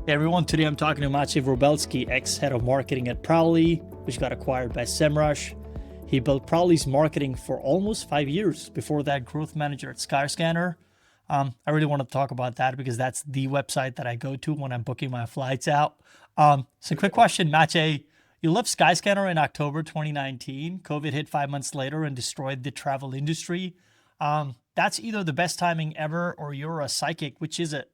Hey everyone, today I'm talking to Maciej Wróblewski, ex-head of marketing at Prowly, which got acquired by Semrush. He built Prowly's marketing for almost 5 years. Before that, growth manager at Skyscanner. I really want to talk about that because that's the website that I go to when I'm booking my flights out. So quick question, Maciej. You left Skyscanner in October 2019. COVID hit 5 months later and destroyed the travel industry. That's either the best timing ever or you're a psychic. Which is it?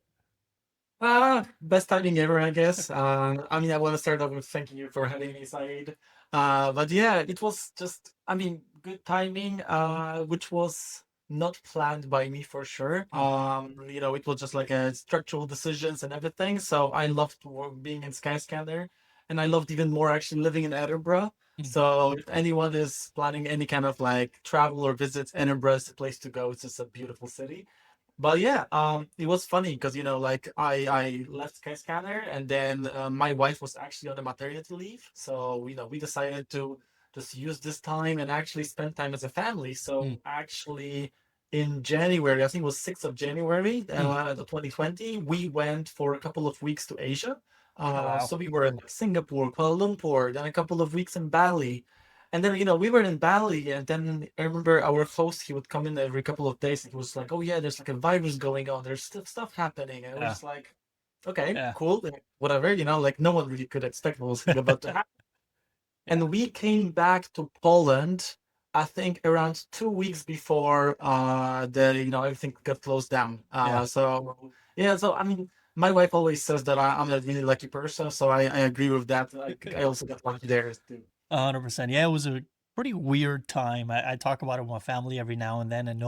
Best timing ever, I guess. I want to start off with thanking you for having me, Saeed. But yeah, it was just, good timing, which was not planned by me for sure. It was just like a structural decisions and everything. So I loved being in Skyscanner, and I loved even more actually living in Edinburgh. Mm. So if anyone is planning any kind of like travel or visits, Edinburgh is the place to go. It's just a beautiful city. But yeah, it was funny because like I left Skyscanner, and then my wife was actually on a maternity leave, so we decided to just use this time and actually spend time as a family. Mm. So actually, in January, I think it was 6th of January, Mm. 2020, we went for a couple of weeks to Asia. Oh, wow. So we were in Singapore, Kuala Lumpur, then a couple of weeks in Bali. And then, we were in Bali, and then I remember our host, he would come in every couple of days, and he was like, "Oh yeah, there's like a virus going on. There's stuff happening." And it was Yeah. just like, "Okay, Yeah. cool, like, whatever." Like no one really could expect what was about to happen. Yeah. And we came back to Poland, I think around 2 weeks before the everything got closed down. Yeah. So yeah, so my wife always says that I'm a really lucky person, so I agree with that. I also got lucky there too. 100%. Yeah, it was a pretty weird time. I talk about it with my family every now and then, and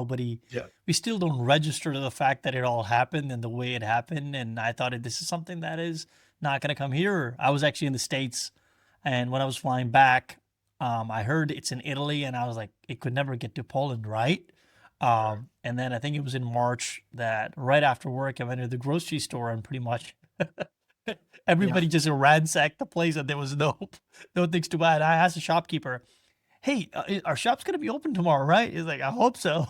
Yeah. we still don't register the fact that it all happened and the way it happened. And I thought this is something that is not going to come here. I was actually in the States, and when I was flying back, I heard it's in Italy, and I was like, it could never get to Poland, right? And then I think it was in March that right after work, I went to the grocery store and pretty much Yeah. everybody just ransacked the place, and there was no things to buy. And I asked the shopkeeper, "Hey, our shop's gonna be open tomorrow, right?" He's like, "I hope so."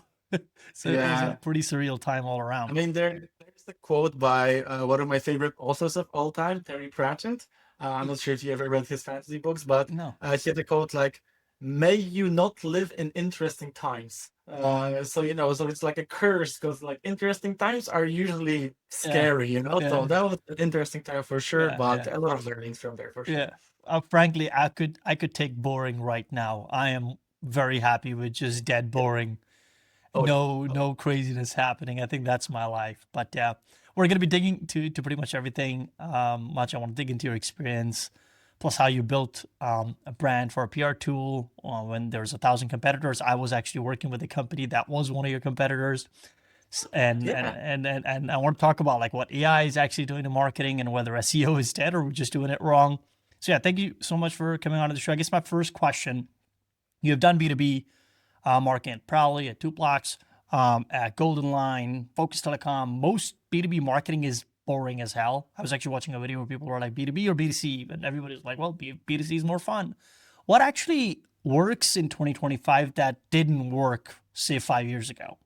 So it was a Yeah. pretty surreal time all I around. mean, there's the quote by one of my favorite authors of all time, Terry Pratchett. I'm not sure if you ever read his fantasy books, but No. he had a quote like, "May you not live in interesting times." So it's like a curse because like interesting times are usually Yeah. scary. So Yeah. that was an interesting time for sure, Yeah. but Yeah. a lot of learnings from there for Yeah. sure. Frankly, I could take boring right now. I am very happy with just dead Yeah. boring. Oh yeah. No craziness happening. I think that's my life. But yeah, we're gonna be digging to pretty much everything. Much I want to dig into your experience, plus how you built a brand for a PR tool when there's 1,000 competitors. I was actually working with a company that was one of your competitors, and and Yeah. and and, and I want to talk about like what AI is actually doing to marketing and whether SEO is dead or we're just doing it wrong. So yeah, thank you so much for coming on to the show. I guess my first question: you have done B2B marketing at Prowly, at Two Blocks, at Golden Line, Focus Telecom. Most B2B marketing is boring as hell. I was actually watching a video where people were like B2B or B2C, and everybody's like, well, B2C is more fun. What actually works in 2025 that didn't work, say, 5 years ago?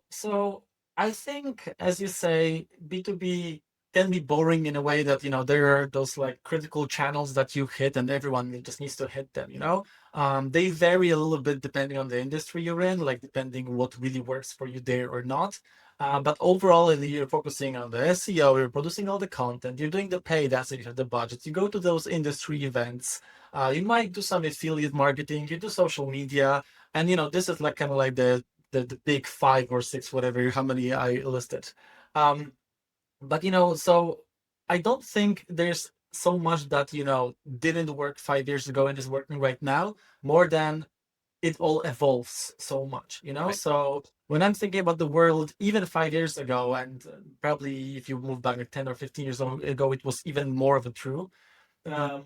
So I think, as you say, B2B can be boring in a way that, there are those like critical channels that you hit and everyone just needs to hit them. They vary a little bit depending on the industry you're in, like depending what really works for you there or not. But overall, you're focusing on the SEO, you're producing all the content, you're doing the paid ads, you have the budget, you go to those industry events, you might do some affiliate marketing, you do social media, and this is like kind of like the big five or six, whatever, how many I listed. Um, but so I don't think there's so much that didn't work 5 years ago and is working right now, more than it all evolves so much. Right. So when I'm thinking about the world, even 5 years ago, and probably if you move back like 10 or 15 years ago, it was even more of a true. Um,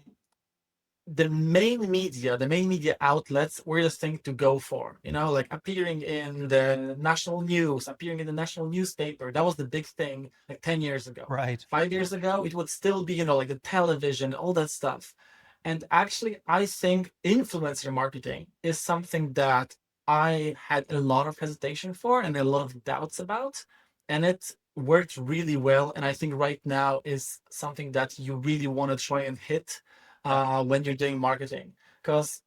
the main media outlets were the thing to go for, like appearing in the national news, appearing in the national newspaper. That was the big thing like 10 years ago. Right. 5 years ago, it would still be, like the television, all that stuff. And actually, I think influencer marketing is something that I had a lot of hesitation for and a lot of doubts about. And it worked really well, and I think right now is something that you really want to try and hit when you're doing marketing. Because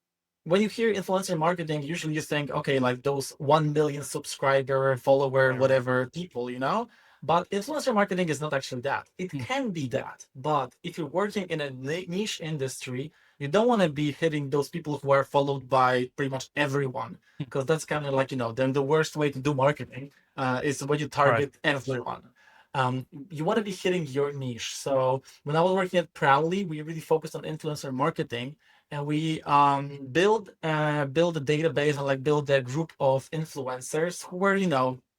when you hear influencer marketing, usually you think, okay, like those 1 million subscriber, follower, Right, right. whatever people, But influencer marketing is not actually that. It can be that. But if you're working in a niche industry, you don't want to be hitting those people who are followed by pretty much everyone. Because that's kind of like, then the worst way to do marketing is when you Right. target everyone. You want to be hitting your niche. So when I was working at Prowly, we really focused on influencer marketing, and we build a database and like build a group of influencers who were,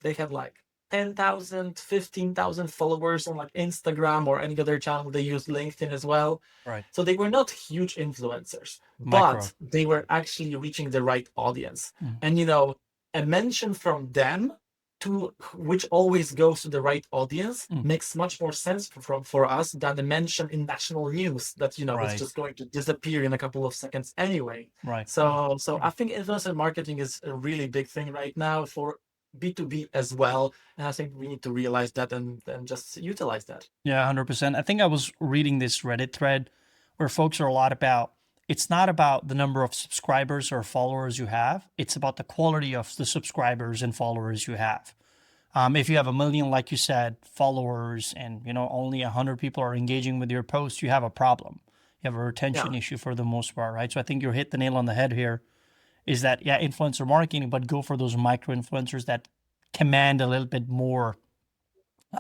they had like 10,000, 15,000 followers on like Instagram or any other channel. They use LinkedIn as well. Right. So they were not huge influencers, Micro. but they were actually reaching the right audience. Mm. And a mention from them to which always goes to the right audience Mm. makes much more sense for us than the mention in national news that is Right. just going to disappear in a couple of seconds anyway. Right. So I think influencer marketing is a really big thing right now for B2B as well, and I think we need to realize that and just utilize that. Yeah, 100%. I think I was reading this Reddit thread where folks are a lot about it's not about the number of subscribers or followers you have, it's about the quality of the subscribers and followers you have. If you have a million, like you said, followers and only 100 people are engaging with your post, you have a problem. You have a retention Yeah. issue for the most part, right? So I think you hit the nail on the head here. Is that influencer marketing, but go for those micro influencers that command a little bit more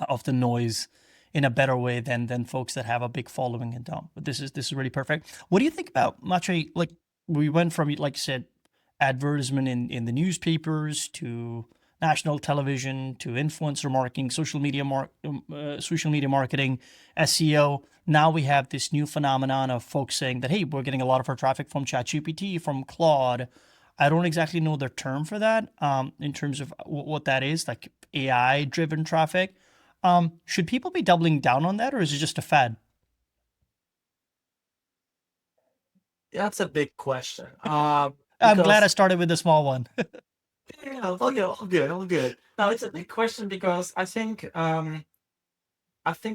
of the noise in a better way than folks that have a big following and don't. But this is really perfect. What do you think about Maciej? Like we went from, like you said, advertisement in the newspapers to national television to influencer marketing, social media marketing, SEO. Now we have this new phenomenon of folks saying that, hey, we're getting a lot of our traffic from ChatGPT, from Claude. I don't exactly know the term for that in terms of what that is, like AI driven traffic. Should people be doubling down on that, or is it just a fad? That's a big question. I'm glad I Because started with the small one. yeah, all good, all good. Now it's a big question because I think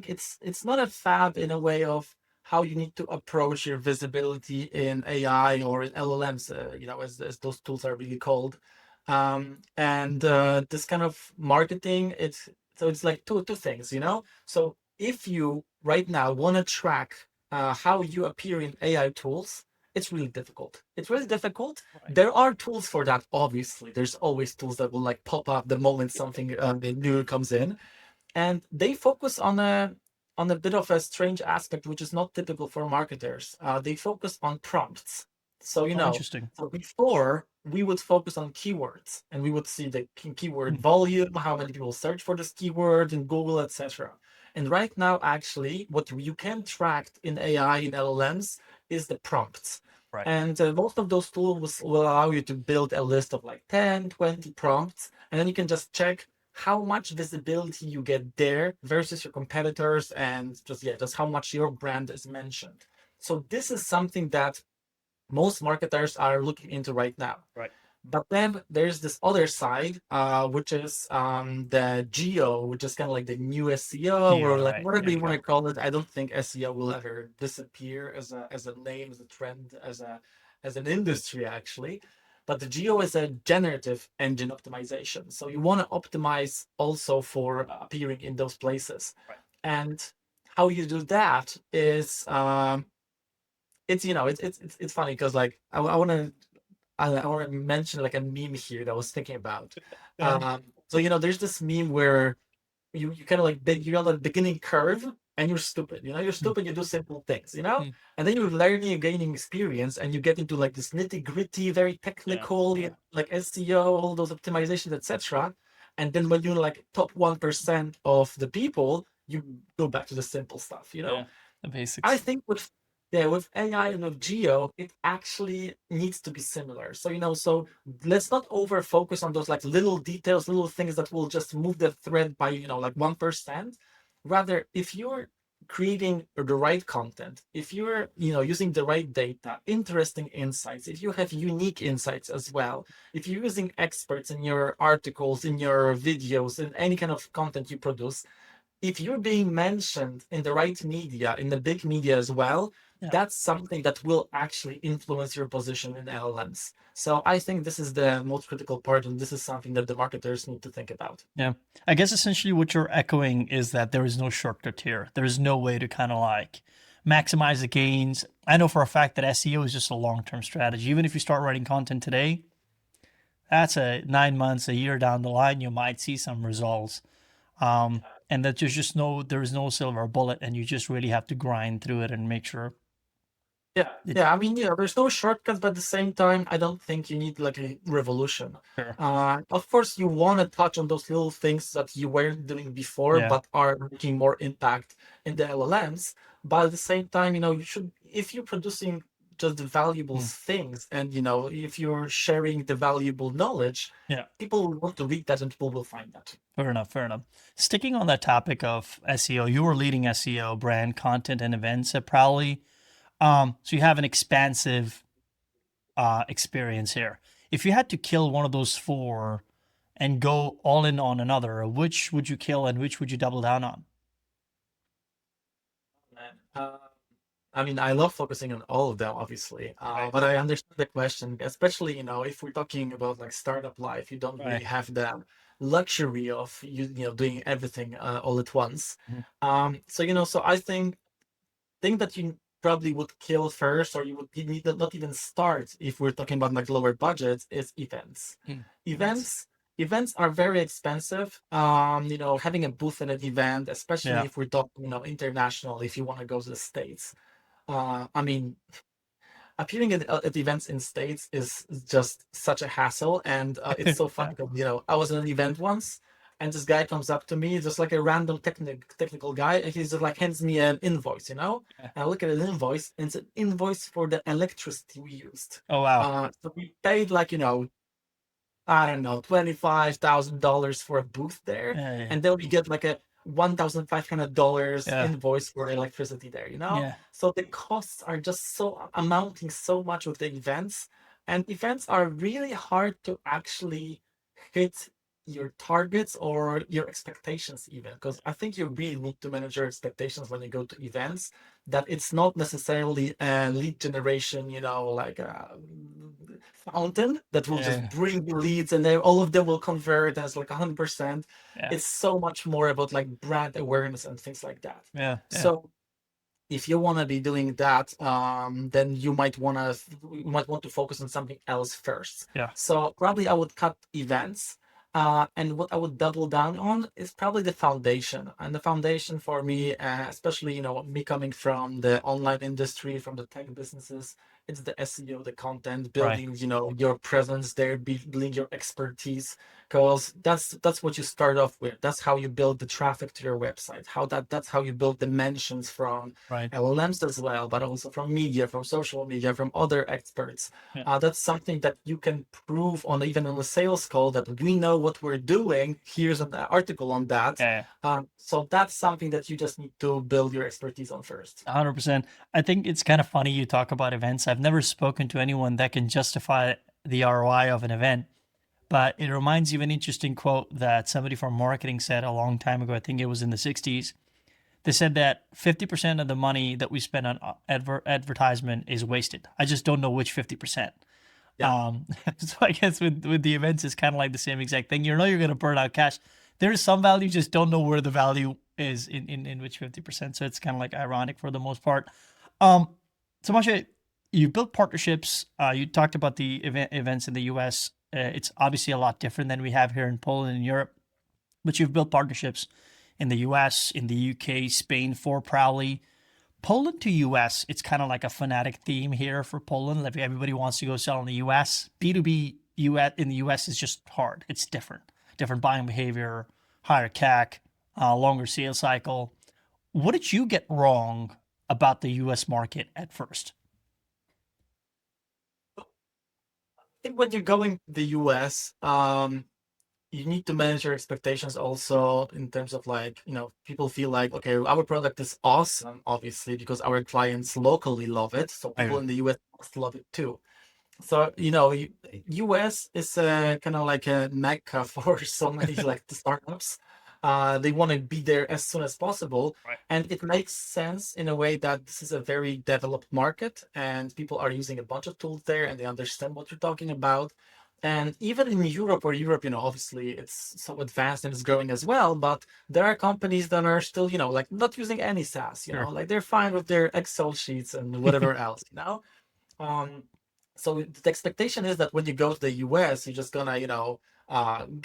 it's not a fad in a way of how you need to approach your visibility in AI or in LLMs, as those tools are really called. And this kind of marketing, it's like two things, So if you right now want to track how you appear in AI tools, it's really difficult. It's really difficult. Right. There are tools for that, obviously. There's always tools that will like pop up the moment something new comes in, and they focus on a bit of a strange aspect which is not typical for marketers. They focus on prompts. So Oh, interesting. so before we would focus on keywords and we would see the keyword Hmm. volume, how many people search for this keyword in Google, etc. And right now, actually, what you can track in AI in LLMs is the prompts. Right. And most of those tools will allow you to build a list of like 10, 20 prompts, and then you can just check how much visibility you get there versus your competitors, and just how much your brand is mentioned. So this is something that most marketers are looking into right now. Right. But then there's this other side, which is the geo, which is kind of like the new SEO, Geo, or like right. whatever Yeah. you want to call it. I don't think SEO will ever disappear as a name, as a trend, as an industry actually. But the geo is a generative engine optimization. So you want to optimize also for appearing in those places. Right. And how you do that is it's funny because like I want to mention like a meme here that I was thinking about. So there's this meme where you kind of like you're on the beginning curve and you're stupid. You're stupid. You do simple things. Mm. And then you're learning, you're gaining experience, and you get into like this nitty gritty, very technical, like SEO, all those optimizations, etc. And then when you're like top 1% of the people, you go back to the simple stuff. Yeah. The basics. I think with AI and with Geo, it actually needs to be similar. So let's not over focus on those like little details, little things that will just move the thread by like 1%. Rather, if you're creating the right content, if you're using the right data, interesting insights, if you have unique insights as well, if you're using experts in your articles, in your videos, in any kind of content you produce, if you're being mentioned in the right media, in the big media as well, Yeah. that's something that will actually influence your position in LLMs. So I think this is the most critical part, and this is something that the marketers need to think about. Yeah. I guess essentially what you're echoing is that there is no shortcut here. There is no way to kind of like maximize the gains. I know for a fact that SEO is just a long-term strategy. Even if you start writing content today, that's a 9 months, a year down the line, you might see some results. And that there is no silver bullet, and you just really have to grind through it and make sure Yeah, it. yeah. I mean, yeah, there's no shortcuts, but at the same time, I don't think you need like a revolution. Sure. Of course, you want to touch on those little things that you weren't doing before, Yeah. but are making more impact in the LLMs. But at the same time, you should, if you're producing just the valuable Mm. things, and if you're sharing the valuable knowledge, Yeah. people will want to read that, and people will find that. Fair enough. Fair enough. Sticking on that topic of SEO, you were leading SEO, brand, content, and events at Prowly. So you have an expansive experience here. If you had to kill one of those four and go all in on another, which would you kill and which would you double down on? Man. I mean, I love focusing on all of them, obviously, Right. but I understand the question, especially, if we're talking about like startup life, you don't really Right. have the luxury of doing everything all at once. Mhm. So I think that you probably would kill first, or you need to not even start if we're talking about like lower budgets, is events. Mm. Events. Events events are very expensive. Having a booth at an event, especially Yeah. if we're talking, international, if you want to go to the States. I mean, appearing at events in States is just such a hassle, and it's so Yeah. funny because, I was at an event once, and this guy comes up to me, just like a random technical guy, and he's just like hands me an invoice, Yeah. and I look at an invoice, and it's an invoice for the electricity we used. Oh wow. So we paid like, I don't know, $25,000 for a booth there, Yeah. Yeah. and then we get like a $1,500 Yeah. invoice for electricity there, Yeah. So the costs are just so amounting so much with the events, and events are really hard to actually hit your targets or your expectations even, because I think you really need to manage your expectations when you go to events, that it's not necessarily a lead generation, like a fountain that will just Yeah. bring you leads, and then all of them will convert as like 100%. Yeah. It's so much more about like brand awareness and things like that. Yeah. Yeah. So if you want to be doing that, then you might want to focus on something else first. Yeah. So probably I would cut events, and what I would double down on is probably the foundation. And the foundation for me, especially me coming from the online industry, from the tech businesses, it's the SEO, the content, Right. building your presence there, building your expertise, because that's what you start off with. That's how you build the traffic to your website. That's how you build the mentions from Right. LLMs as well, but also from media, from social media, from other experts. Yeah. That's something that you can prove on, even on a sales call, that we know what we're doing. Here's an article on that. Yeah. So that's something that you just need to build your expertise on first. 100%. I think it's kind of funny you talk about events. I've never spoken to anyone that can justify the ROI of an event, but it reminds you of an interesting quote that somebody from marketing said a long time ago. I think it was in the 60s. They said that 50% of the money that we spend on advertisement is wasted. I just don't know which 50%. Yeah. So I guess with the events, it's kind of like the same exact thing. You know you're going to burn out cash. There is some value, just don't know where the value is in which 50%. So it's kind of like ironic for the most part. Um, so Maciej, you built partnerships. You talked about the events in the US. It's obviously a lot different than we have here in Poland and Europe, but you've built partnerships in the US, in the UK, Spain for Prowly. Poland to US, it's kind of like a fanatic theme here for Poland. Like everybody wants to go sell in the US. B2B US in the US is just hard. It's different. Different buying behavior, higher CAC, longer sales cycle. What did you get wrong about the US market at first? I think when you're going to the US, you need to manage your expectations also, in terms of like, people feel like, okay, our product is awesome, obviously, because our clients locally love it. So people Right. in the US must love it too. So, US is kind of like a mecca for so many like startups. They want to be there as soon as possible. Right. And it makes sense in a way that this is a very developed market and people are using a bunch of tools there and they understand what you're talking about. And even in Europe, where Europe, obviously it's so advanced and it's growing as well, but there are companies that are still, like not using any SaaS, Sure. like they're fine with their Excel sheets and whatever else. Um, so the expectation is that when you go to the US, you're just gonna,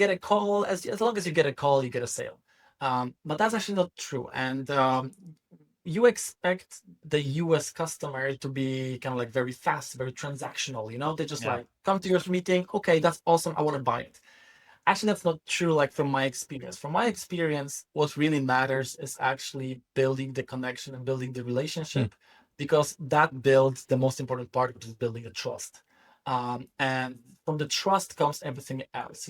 get a call. As long as you get a call, you get a sale. But that's actually not true. And you expect the US customer to be kind of like very fast, very transactional. They just Yeah. like come to your meeting. Okay, that's awesome. I want to buy it. Actually, that's not true. Like from my experience, what really matters is actually building the connection and building the Hmm. relationship, because that builds the most important part, which is building a trust. And from the trust comes everything else.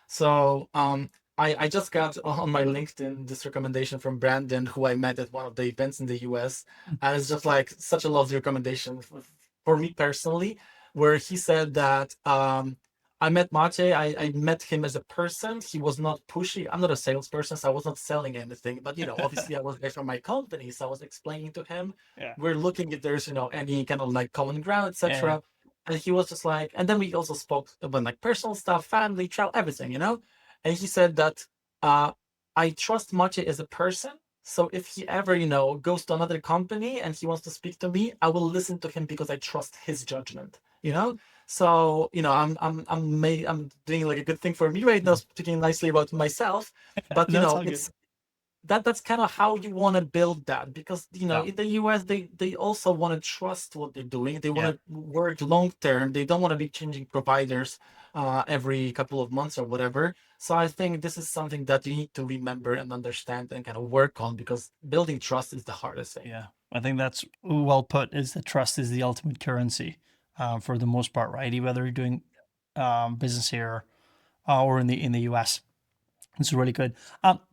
So I just got on my LinkedIn this recommendation from Brandon, who I met at one of the events in the US. And it's just like such a lovely recommendation for me personally, where he said that I met Maciej. I met him as a person. He was not pushy. I'm not a salesperson, so I was not selling anything. But obviously, I was there for my company, so I was explaining to him. Yeah. We're looking if there's any kind of like common ground, Yeah. etc. And he was just like, and then we also spoke about like personal stuff, family, travel, everything. And he said that I trust Maciej as a person. So if he ever, goes to another company and he wants to speak to me, I will listen to him because I trust his judgment. So, I'm doing like a good thing for me right now, speaking nicely about myself. But That's all good. it's that's kind of how you want to build that, because Yeah. in the US they also want to trust what they're doing. They want Yeah. to work long term. They don't want to be changing providers every couple of months or whatever. So I think this is something that you need to remember and understand and kind of work on, because building trust is the hardest thing. Yeah. I think that's well put. Is that trust is the ultimate currency, for the most part, right? Whether you're doing business here or in the US. It's really good.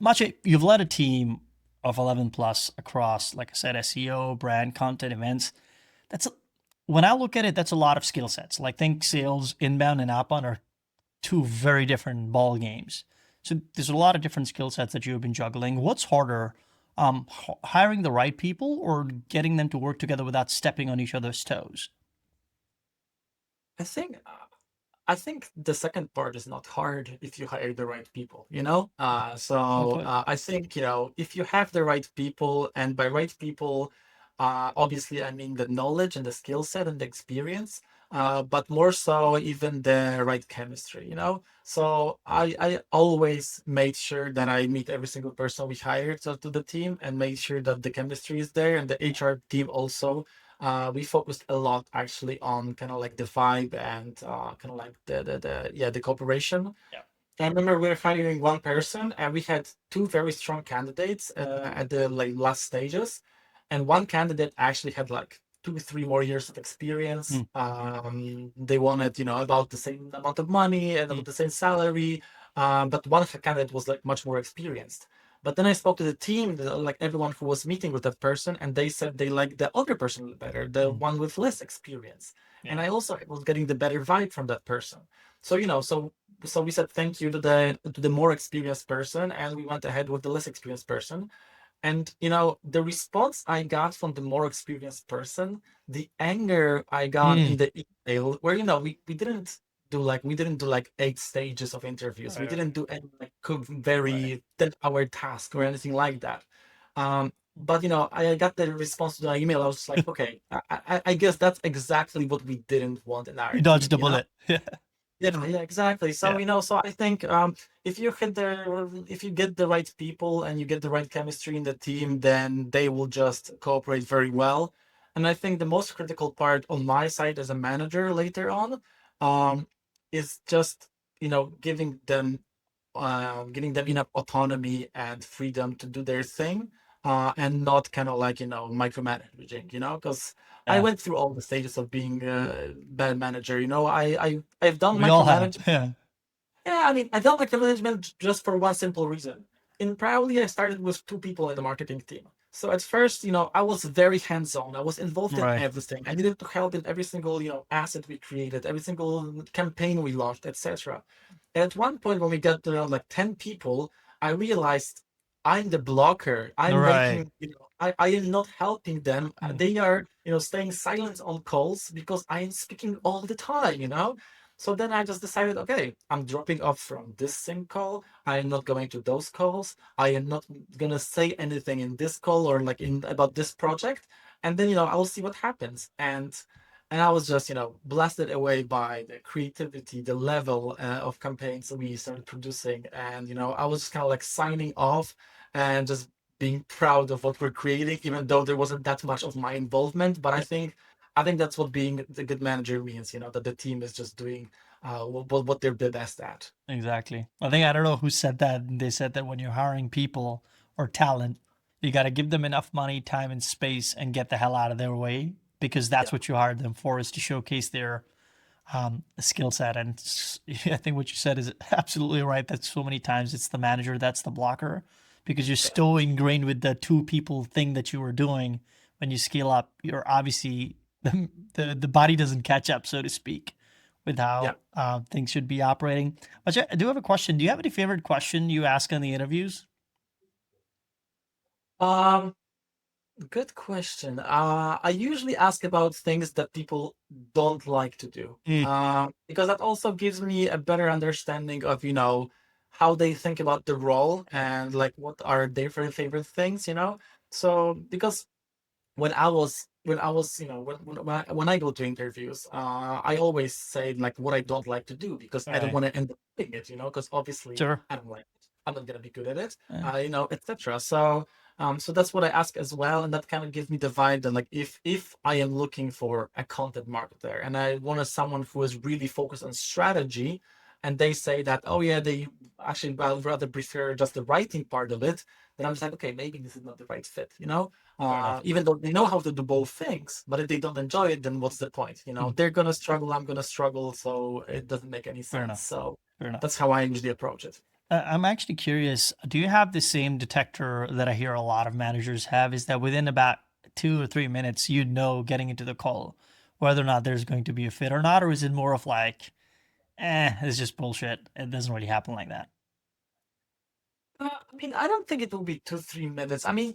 Maciej, you've led a team of 11 plus across, like I said, SEO, brand, content, events. That's a, when I look at it, that's a lot of skill sets. Like think sales, inbound and outbound are two very different ball games. So there's a lot of different skill sets that you've been juggling. What's harder, hiring the right people or getting them to work together without stepping on each other's toes? I think the second part is not hard if you hire the right people. Well So put. I think, if you have the right people, and by right people, obviously I mean the knowledge and the skill set and the experience, but more so even the right chemistry. So I always made sure that I meet every single person we hired to the team and made sure that the chemistry is there, and the HR team also. We focused a lot actually on kind of like the vibe and kind of like the cooperation. Yeah. I remember we were hiring one person and we had two very strong candidates at the like last stages, and one candidate actually had like 2 3 more years of experience. Mm, They wanted about the same amount of money and mm, about the same salary, but one candidate was like much more experienced. But then I spoke to the team, like everyone who was meeting with that person, and they said they liked the other person better, the mm. one with less experience. And Yeah. I also was getting the better vibe from that person. So we said thank you to the more experienced person, and we went ahead with the less experienced person. And the response I got from the more experienced person, the anger I got Mm. in the email, where we didn't do like 8 stages of interviews. We Right, right. didn't do any like Right. very 10-hour task or anything like that. But I got the response to the email. I was just like, okay, I guess that's exactly what we didn't want in our You dodged team. the bullet. Yeah. Yeah, exactly. So, Yeah. so I think if you get the right people and you get the right chemistry in the team, then they will just cooperate very well. And I think the most critical part on my side as a manager later on, is just, giving them enough autonomy and freedom to do their thing, and not kind of like, micromanaging, because I Yeah. went through all the stages of being a bad manager. I've done We all have. micromanagement. Yeah. Yeah, I mean, I done micromanagement just for one simple reason. In Prowly, I started with 2 people in the marketing team. So at first, I was very hands-on. I was involved in Right. everything. I needed to help in every single, asset we created, every single campaign we launched, etc. And at one point, when we got around like 10 people, I realized I'm the blocker. I'm Right. making, I am not helping them. Mm. They are, staying silent on calls because I am speaking all the time. So then I just decided, okay, I'm dropping off from this sync call. I am not going to those calls. I am not gonna say anything in this call or like in about this project. And then, I'll see what happens. And I was just, blasted away by the creativity, the level of campaigns we started producing. And, I was just kind of like signing off and just being proud of what we're creating, even though there wasn't that much of my involvement. But I think that's what being the good manager means, that the team is just doing what they're the best at. Exactly. I don't know who said that. They said that when you're hiring people or talent, you got to give them enough money, time, and space and get the hell out of their way because that's Yeah, what you hired them for, is to showcase their skill set. And I think what you said is absolutely right. That so many times it's the manager that's the blocker because you're yeah, so ingrained with the two people thing that you were doing. When you scale up, you're obviously the body doesn't catch up, so to speak, with yeah. how things should be operating. But I do have a question. Do you have any favorite question you ask in the interviews? Um, Good question. I usually ask about things that people don't like to do, Mm, because that also gives me a better understanding of, how they think about the role and like what are their favorite things. So because when I go to interviews, I always say like what I don't like to do because I don't right. want to end up doing it, because obviously Sure. I don't like it. I'm not gonna be good at it, Uh, etc. So that's what I ask as well, and that kind of gives me the vibe that like if I am looking for a content marketer and I want someone who is really focused on strategy, and they say that, oh yeah, they actually well rather prefer just the writing part of it, then I'm just like, okay, maybe this is not the right fit. Fair enough. Even though they know how to do both things, but if they don't enjoy it, then what's the point? Mm, They're gonna struggle, I'm gonna struggle, so it doesn't make any fair sense. enough. So Fair enough. that's how I usually approach it. I'm actually curious. Do you have the same detector that I hear a lot of managers have? Is that within about 2 or 3 minutes, getting into the call, whether or not there's going to be a fit or not, or is it more of like, it's just bullshit. It doesn't really happen like that. I mean, I don't think it will be 2, 3 minutes. I mean,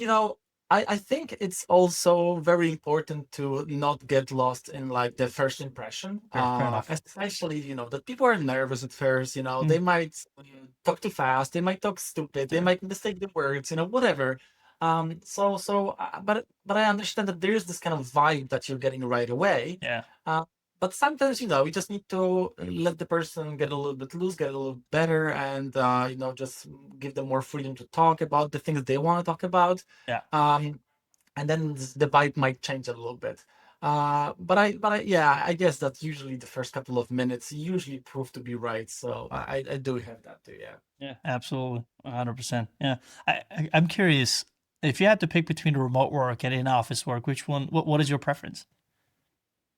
I think it's also very important to not get lost in like the first impression. Fair enough. Especially, that people are nervous at first, Mm, they might talk too fast, they might talk stupid, they sure. might mistake the words, whatever. But I understand that there is this kind of vibe that you're getting right away. Yeah. Uh, but sometimes, you just need to let the person get a little bit loose, get a little better, and just give them more freedom to talk about the things they want to talk about. Yeah. Um, and then the vibe might change a little bit. Yeah, I guess that usually the first couple of minutes usually prove to be right. So I do have that too. Yeah. Yeah. Absolutely. 100%. Yeah. I'm curious if you had to pick between remote work and in office work, which one, what is your preference?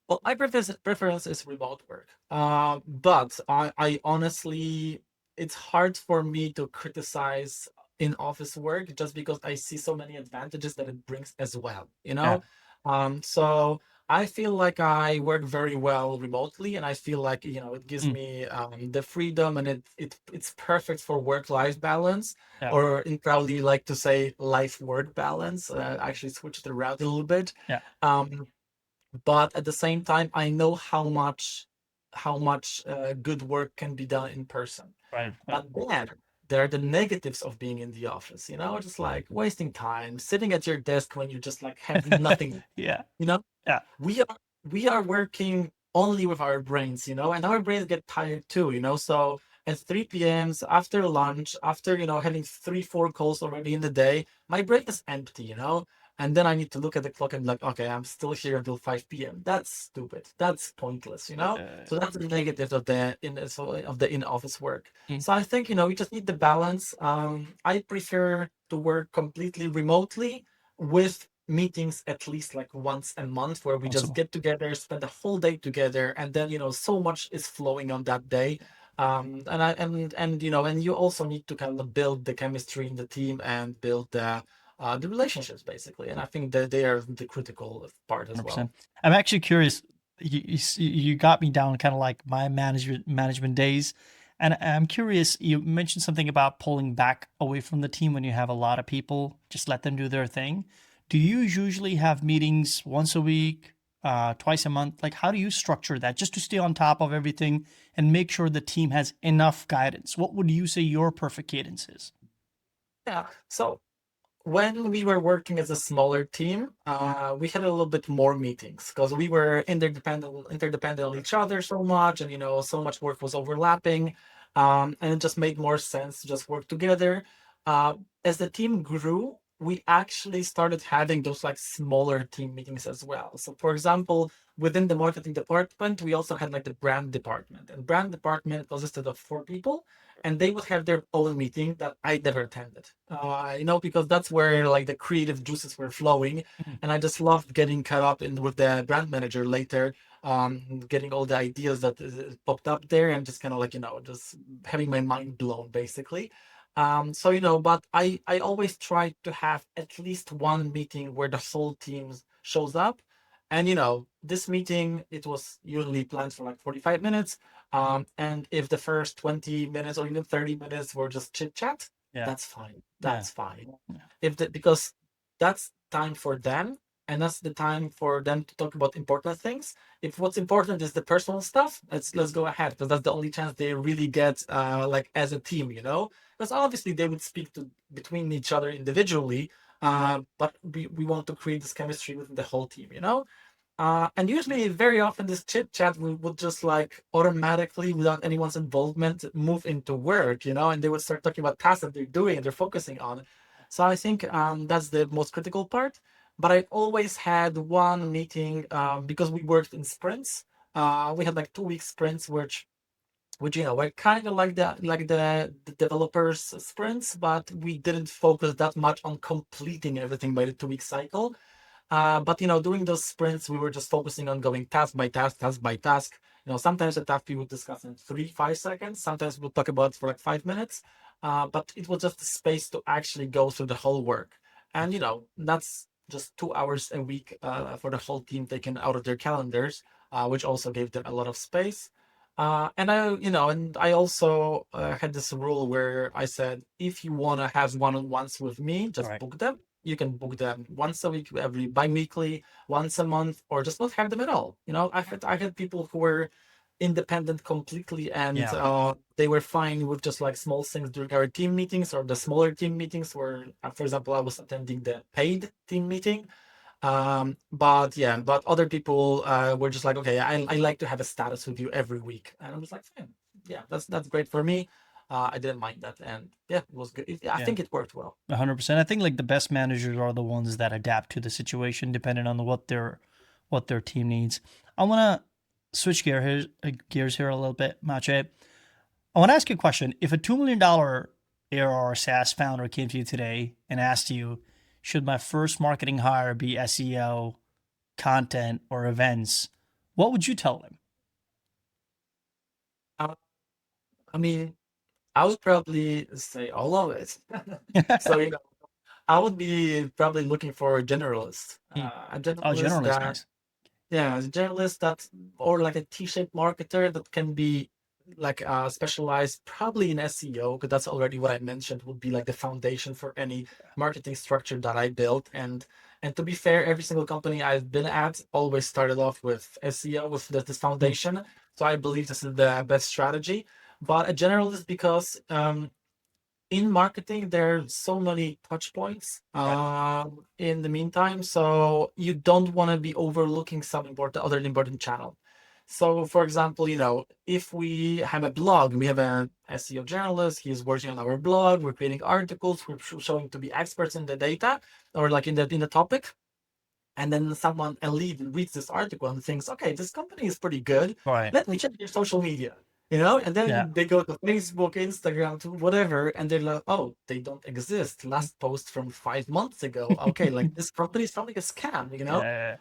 Well, my preference is remote work. But I honestly, it's hard for me to criticize in office work just because I see so many advantages that it brings as well, you Yeah. know? So I feel like I work very well remotely, and I feel like, it gives Mm, me the freedom, and it's perfect for work-life balance, yeah. or in Prowly like to say life-work balance. Actually switch it around a little bit. Yeah. Um, but at the same time I know how much good work can be done in person. Right. Right. But then there are the negatives of being in the office, just like wasting time sitting at your desk when you just like have nothing. Yeah. you know Yeah. we are working only with our brains, and our brains get tired too, so at 3 p.m. after lunch, after having 3, 4 calls already in the day, my brain is empty, and then I need to look at the clock and be like, okay, I'm still here until 5 p.m. That's stupid. That's pointless, Uh, so that's the negative of the in-office work. mm, So I think, we just need the balance. I prefer to work completely remotely with meetings at least like once a month, where we just awesome. get together, spend a whole day together, and then so much is flowing on that day. And you also need to kind of build the chemistry in the team and build the relationships basically. And I think that they are the critical part as well. 100%. I'm actually curious. You got me down kind of like my management days. And I'm curious, you mentioned something about pulling back away from the team when you have a lot of people, just let them do their thing. Do you usually have meetings once a week, twice a month? Like, how do you structure that just to stay on top of everything and make sure the team has enough guidance? What would you say your perfect cadence is? Yeah. So when we were working as a smaller team, we had a little bit more meetings because we were interdependent on each other so much, and so much work was overlapping, and it just made more sense to just work together. Uh, as the team grew, we actually started having those like smaller team meetings as well. So, for example, within the marketing department, we also had like the brand department, and brand department consisted of 4 people, and they would have their own meeting that I never attended. Because that's where like the creative juices were flowing, Mhm. and I just loved getting caught up in with the brand manager later, getting all the ideas that popped up there, and just kind of like just having my mind blown basically. But I always try to have at least one meeting where the whole team shows up, and this meeting it was usually planned for like 45 minutes. And if the first 20 minutes or even 30 minutes were just chit chat, Yeah. that's fine. Yeah. That's fine. Yeah. Because that's time for them, and that's the time for them to talk about important things. If what's important is the personal stuff, let's go ahead, because that's the only chance they really get like as a team. Because obviously they would speak to between each other individually, but we want to create this chemistry with the whole team. And usually, very often, this chit chat would just like automatically, without anyone's involvement, move into work, and they would start talking about tasks that they're doing and they're focusing on. So I think that's the most critical part. But I always had one meeting because we worked in sprints. We had like 2 week sprints, which were kind of like the developers sprints, but we didn't focus that much on completing everything by the 2 week cycle. But during those sprints, we were just focusing on going task by task, task by task. Sometimes a task we would discuss in 3, 5 seconds. Sometimes we'll talk about it for like 5 minutes. But it was just a space to actually go through the whole work. And that's just 2 hours a week for the whole team taken out of their calendars, which also gave them a lot of space. And I also had this rule where I said, if you want to have one-on-ones with me, All just right. book them. You can book them once a week, every bi-weekly, once a month, or just not have them at all. I had people who were independent completely, and Yeah. they were fine with just like small things during our team meetings or the smaller team meetings where, for example, I was attending the paid team meeting. But other people were just like, okay, I like to have a status with you every week, and I was like, fine, yeah, that's great for me. I didn't mind that, and yeah, it was good. I Yeah. think it worked well. 100%. I think like the best managers are the ones that adapt to the situation depending on what their team needs. I want to switch gears here a little bit, Maciej. I want to ask you a question. If a $2 million ARR SaaS founder came to you today and asked you, should my first marketing hire be SEO, content, or events? What would you tell them? Uh, I mean, I would probably say all of it. So, I would be probably looking for a generalist. Hmm. A Oh, generalist generalist, that, nice. yeah, a generalist that, or like a T-shaped marketer that can be like specialized probably in SEO, because that's already what I mentioned would be like the foundation for any marketing structure that I built. And to be fair, every single company I've been at always started off with SEO, with this Hmm. foundation. So I believe this is the best strategy. But a generalist, because in marketing there are so many touch points Right. in the meantime, so you don't want to be overlooking some important channel. So for example, if we have a blog, we have an SEO journalist, he's working on our blog, we're creating articles, we're showing to be experts in the data or like in the topic. And then a lead reads this article and thinks, okay, this company is pretty good. Right. Let me check your social media. And Yeah. then they go to Facebook, Instagram, to whatever, and they're like, oh, they don't exist. Last post from 5 months ago. Okay, like this company is probably a scam. Yeah.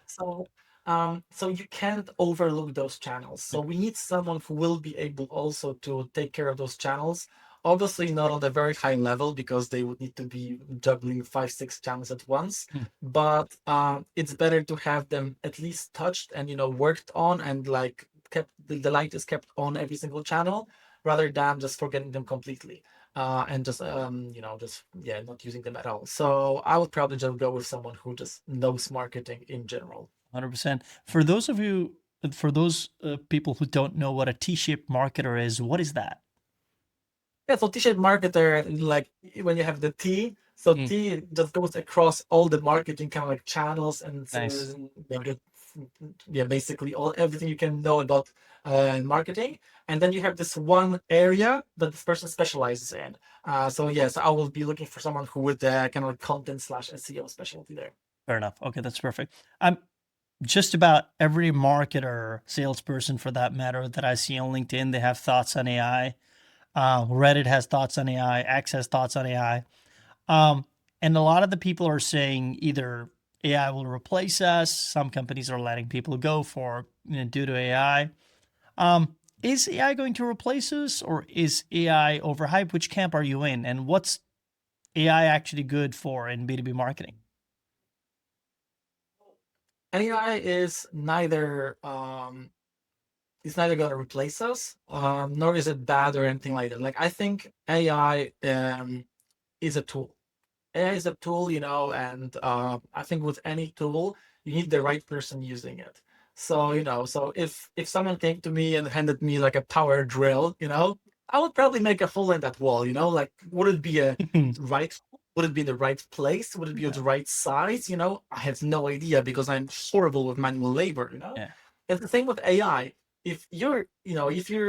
So you can't overlook those channels. So we need someone who will be able also to take care of those channels. Obviously, not on a very high level because they would need to be juggling 5, 6 channels at once, Hmm. but it's better to have them at least touched and worked on, and like kept the light is kept on every single channel, rather than just forgetting them completely. And just just not using them at all. So I would probably just go with someone who just knows marketing in general. 100%. For those people who don't know what a T-shaped marketer is, what is that? Yeah, so T-shaped marketer, like when you have the T, so Mm, T just goes across all the marketing kind of like channels and nice. basically all everything you can know about marketing. And then you have this one area that this person specializes in. So yes, I will be looking for someone who would kind of like content slash SEO specialty there. Fair enough. Okay, that's perfect. I'm just about every marketer, salesperson for that matter, that I see on LinkedIn, they have thoughts on AI. Reddit has thoughts on AI. X has thoughts on AI. Um, and a lot of the people are saying either AI will replace us. Some companies are letting people go due to AI. Is AI going to replace us, or is AI overhyped? Which camp are you in? And what's AI actually good for in B2B marketing? AI is neither it's neither going to replace us, nor is it bad or anything like that. Like I think AI is a tool. AI is a tool, and I think with any tool, you need the right person using it. So, so if someone came to me and handed me like a power drill, I would probably make a hole in that wall, like would it be a right would it be in the right place? Would it be of the right size? I have no idea because I'm horrible with manual labor. Yeah. It's the same with AI. If you're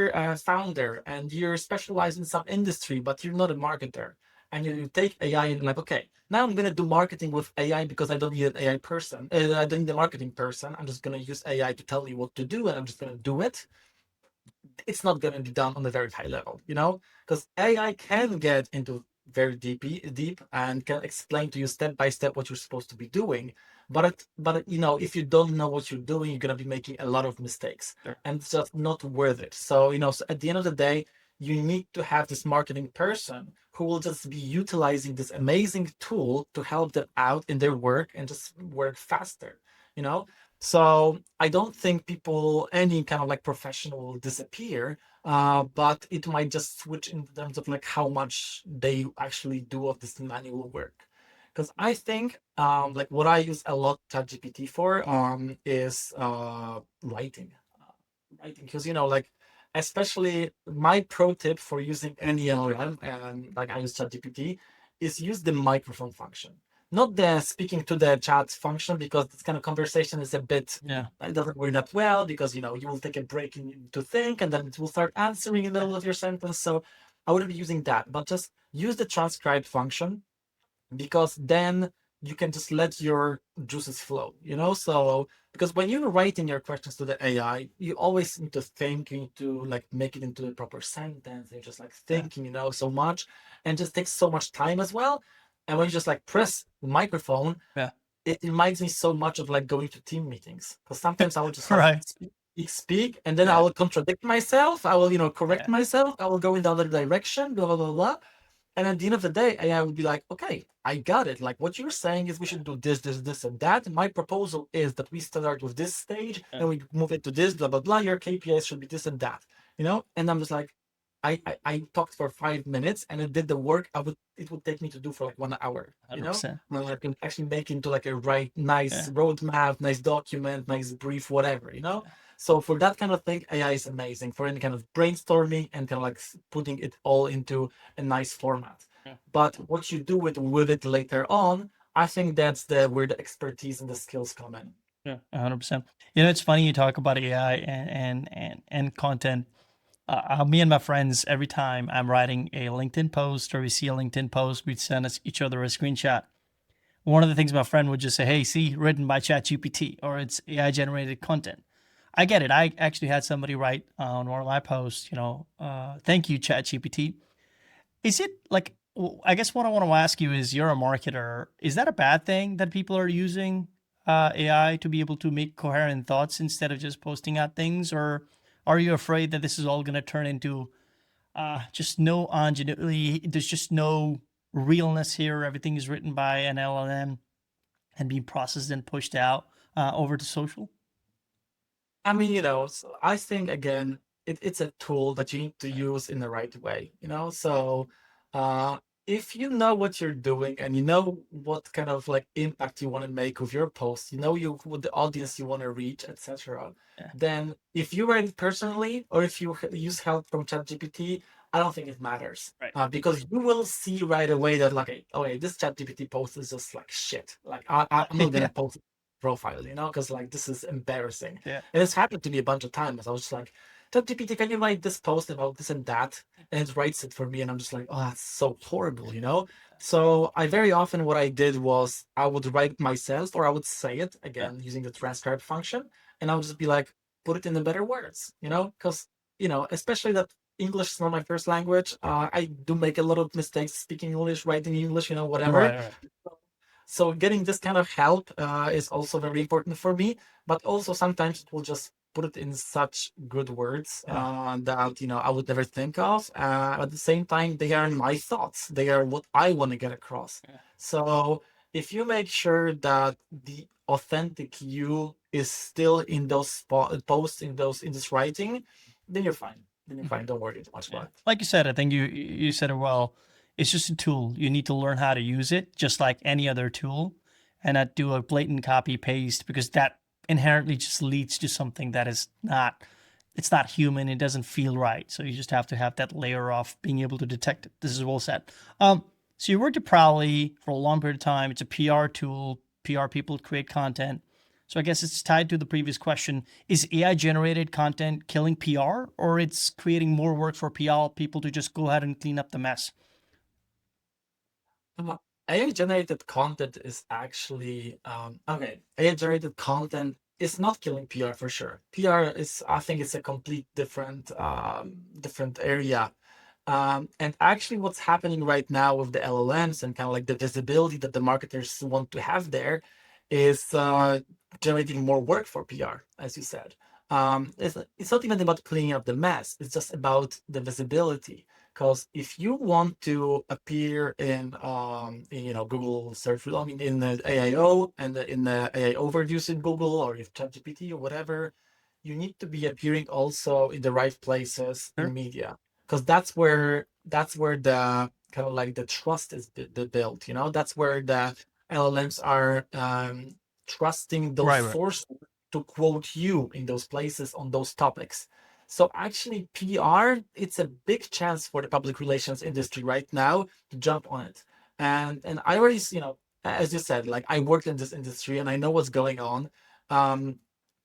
a founder and you're specialized in some industry, but you're not a marketer, and you take AI and like, okay, now I'm gonna do marketing with AI because I don't need an AI person. I don't need a marketing person. I'm just gonna use AI to tell me what to do, and I'm just gonna do it. It's not going to be done on a very high level, because AI can get into very deep and can explain to you step by step what you're supposed to be doing. But if you don't know what you're doing, you're going to be making a lot of mistakes, Sure. and it's just not worth it. So at the end of the day, you need to have this marketing person who will just be utilizing this amazing tool to help them out in their work and just work faster. You know, so I don't think any kind of like professional will disappear, but it might just switch in terms of like how much they actually do of this manual work. Because I think like what I use a lot ChatGPT for is writing. Writing, because like especially my pro tip for using any LLM, and like I use ChatGPT, is use the microphone function, not the speaking to the chat function, because this kind of conversation is a bit Yeah. it doesn't work that well, because you will take a break to think, and then it will start answering in the middle of your sentence. So I wouldn't be using that, but just use the transcribe function, because then you can just let your juices flow. So because when you're writing your questions to the AI, you always need to think, you need to like make it into a proper sentence. You're just like Yeah. thinking, so much, and just takes so much time as well. And when you just like press the microphone, Yeah. it reminds me so much of like going to team meetings, because sometimes I will just like Right. speak, and then I Yeah. will contradict myself. I will correct Yeah. myself. I will go in the other direction, blah blah blah blah. And at the end of the day, AI would be like, okay, I got it. Like what you're saying is we should do this, and that. My proposal is that we start with this stage Yeah. and we move it to this, blah, blah, blah. Your KPIs should be this and that. And I'm just like, I talked for 5 minutes and it did the work it would take me to do for like 1 hour. 100%. Well, I can actually make into like a right nice Yeah. roadmap, nice document, nice brief, whatever. So for that kind of thing, AI is amazing for any kind of brainstorming and kind of like putting it all into a nice format. Yeah. But what you do with it later on, I think that's where the expertise and the skills come in. Yeah. 100%. It's funny you talk about AI and content. Me and my friends, every time I'm writing a LinkedIn post or we see a LinkedIn post, we'd send each other a screenshot. One of the things my friend would just say, "Hey, see, written by ChatGPT," or it's AI generated content. I get it. I actually had somebody write on one of my posts, "Thank you, ChatGPT." Is it like, I guess what I want to ask you is, you're a marketer. Is that a bad thing that people are using AI to be able to make coherent thoughts instead of just posting out things? Or are you afraid that this is all going to turn into just no ingenuity? There's just no realness here. Everything is written by an LLM and being processed and pushed out over to social? I mean, so I think again, it's a tool that you need to use in the right way, So uh, if you know what you're doing and you know what kind of like impact you want to make with your post, you with the audience you want to reach, etc., Yeah. then if you write it personally or if you use help from ChatGPT, I don't think it matters, Right. because you will see right away that like, okay, this ChatGPT post is just like shit. Like I'm not Yeah. gonna post profile, because like this is embarrassing. Yeah. And it's happened to me a bunch of times. I was just like, ChatGPT, can you write this post about this and that? And it writes it for me, and I'm just like, oh, that's so horrible. So I very often what I did was I would write it myself, or I would say it Yeah. again using the transcribe function, and I would just be like, put it in the better words, because especially that English is not my first language. I do make a lot of mistakes speaking English, writing English, whatever. Right. Right. So getting this kind of help is also very important for me. But also sometimes it will just put it in such good words Yeah. that I would never think of. At the same time, they are my thoughts. They are what I want to get across. Yeah. So if you make sure that the authentic you is still in those posts, in this writing, then you're fine. Then you're Mhm. fine. Don't worry too much Yeah. about it. Like you said, I think you said it well. It's just a tool. You need to learn how to use it, just like any other tool, and not do a blatant copy paste because that inherently just leads to something that is not. It's not human. It doesn't feel right. So you just have to have that layer of being able to detect it. This is well said. So you worked at Prowly for a long period of time. It's a PR tool. PR people create content. So I guess it's tied to the previous question. Is AI generated content killing PR, or it's creating more work for PR people to just go ahead and clean up the mess? Uh, AI generated content is actually okay. AI generated content is not killing PR for sure. PR is, I think, it's a complete different area. And actually, what's happening right now with the LLMs and kind of like the visibility that the marketers want to have there is generating more work for PR, as you said. It's not even about cleaning up the mess. It's just about the visibility. Because if you want to appear in Google search, I mean, in the AIO and in the AI overviews in Google or if ChatGPT or whatever, you need to be appearing also in the right places Sure. in media, because that's where the kind of like the trust is built. That's where the LLMs are trusting those Right, right. sources to quote you in those places on those topics. So actually, PR, it's a big chance for the public relations industry right now to jump on it. And I already, as you said, like I worked in this industry and I know what's going on. Um,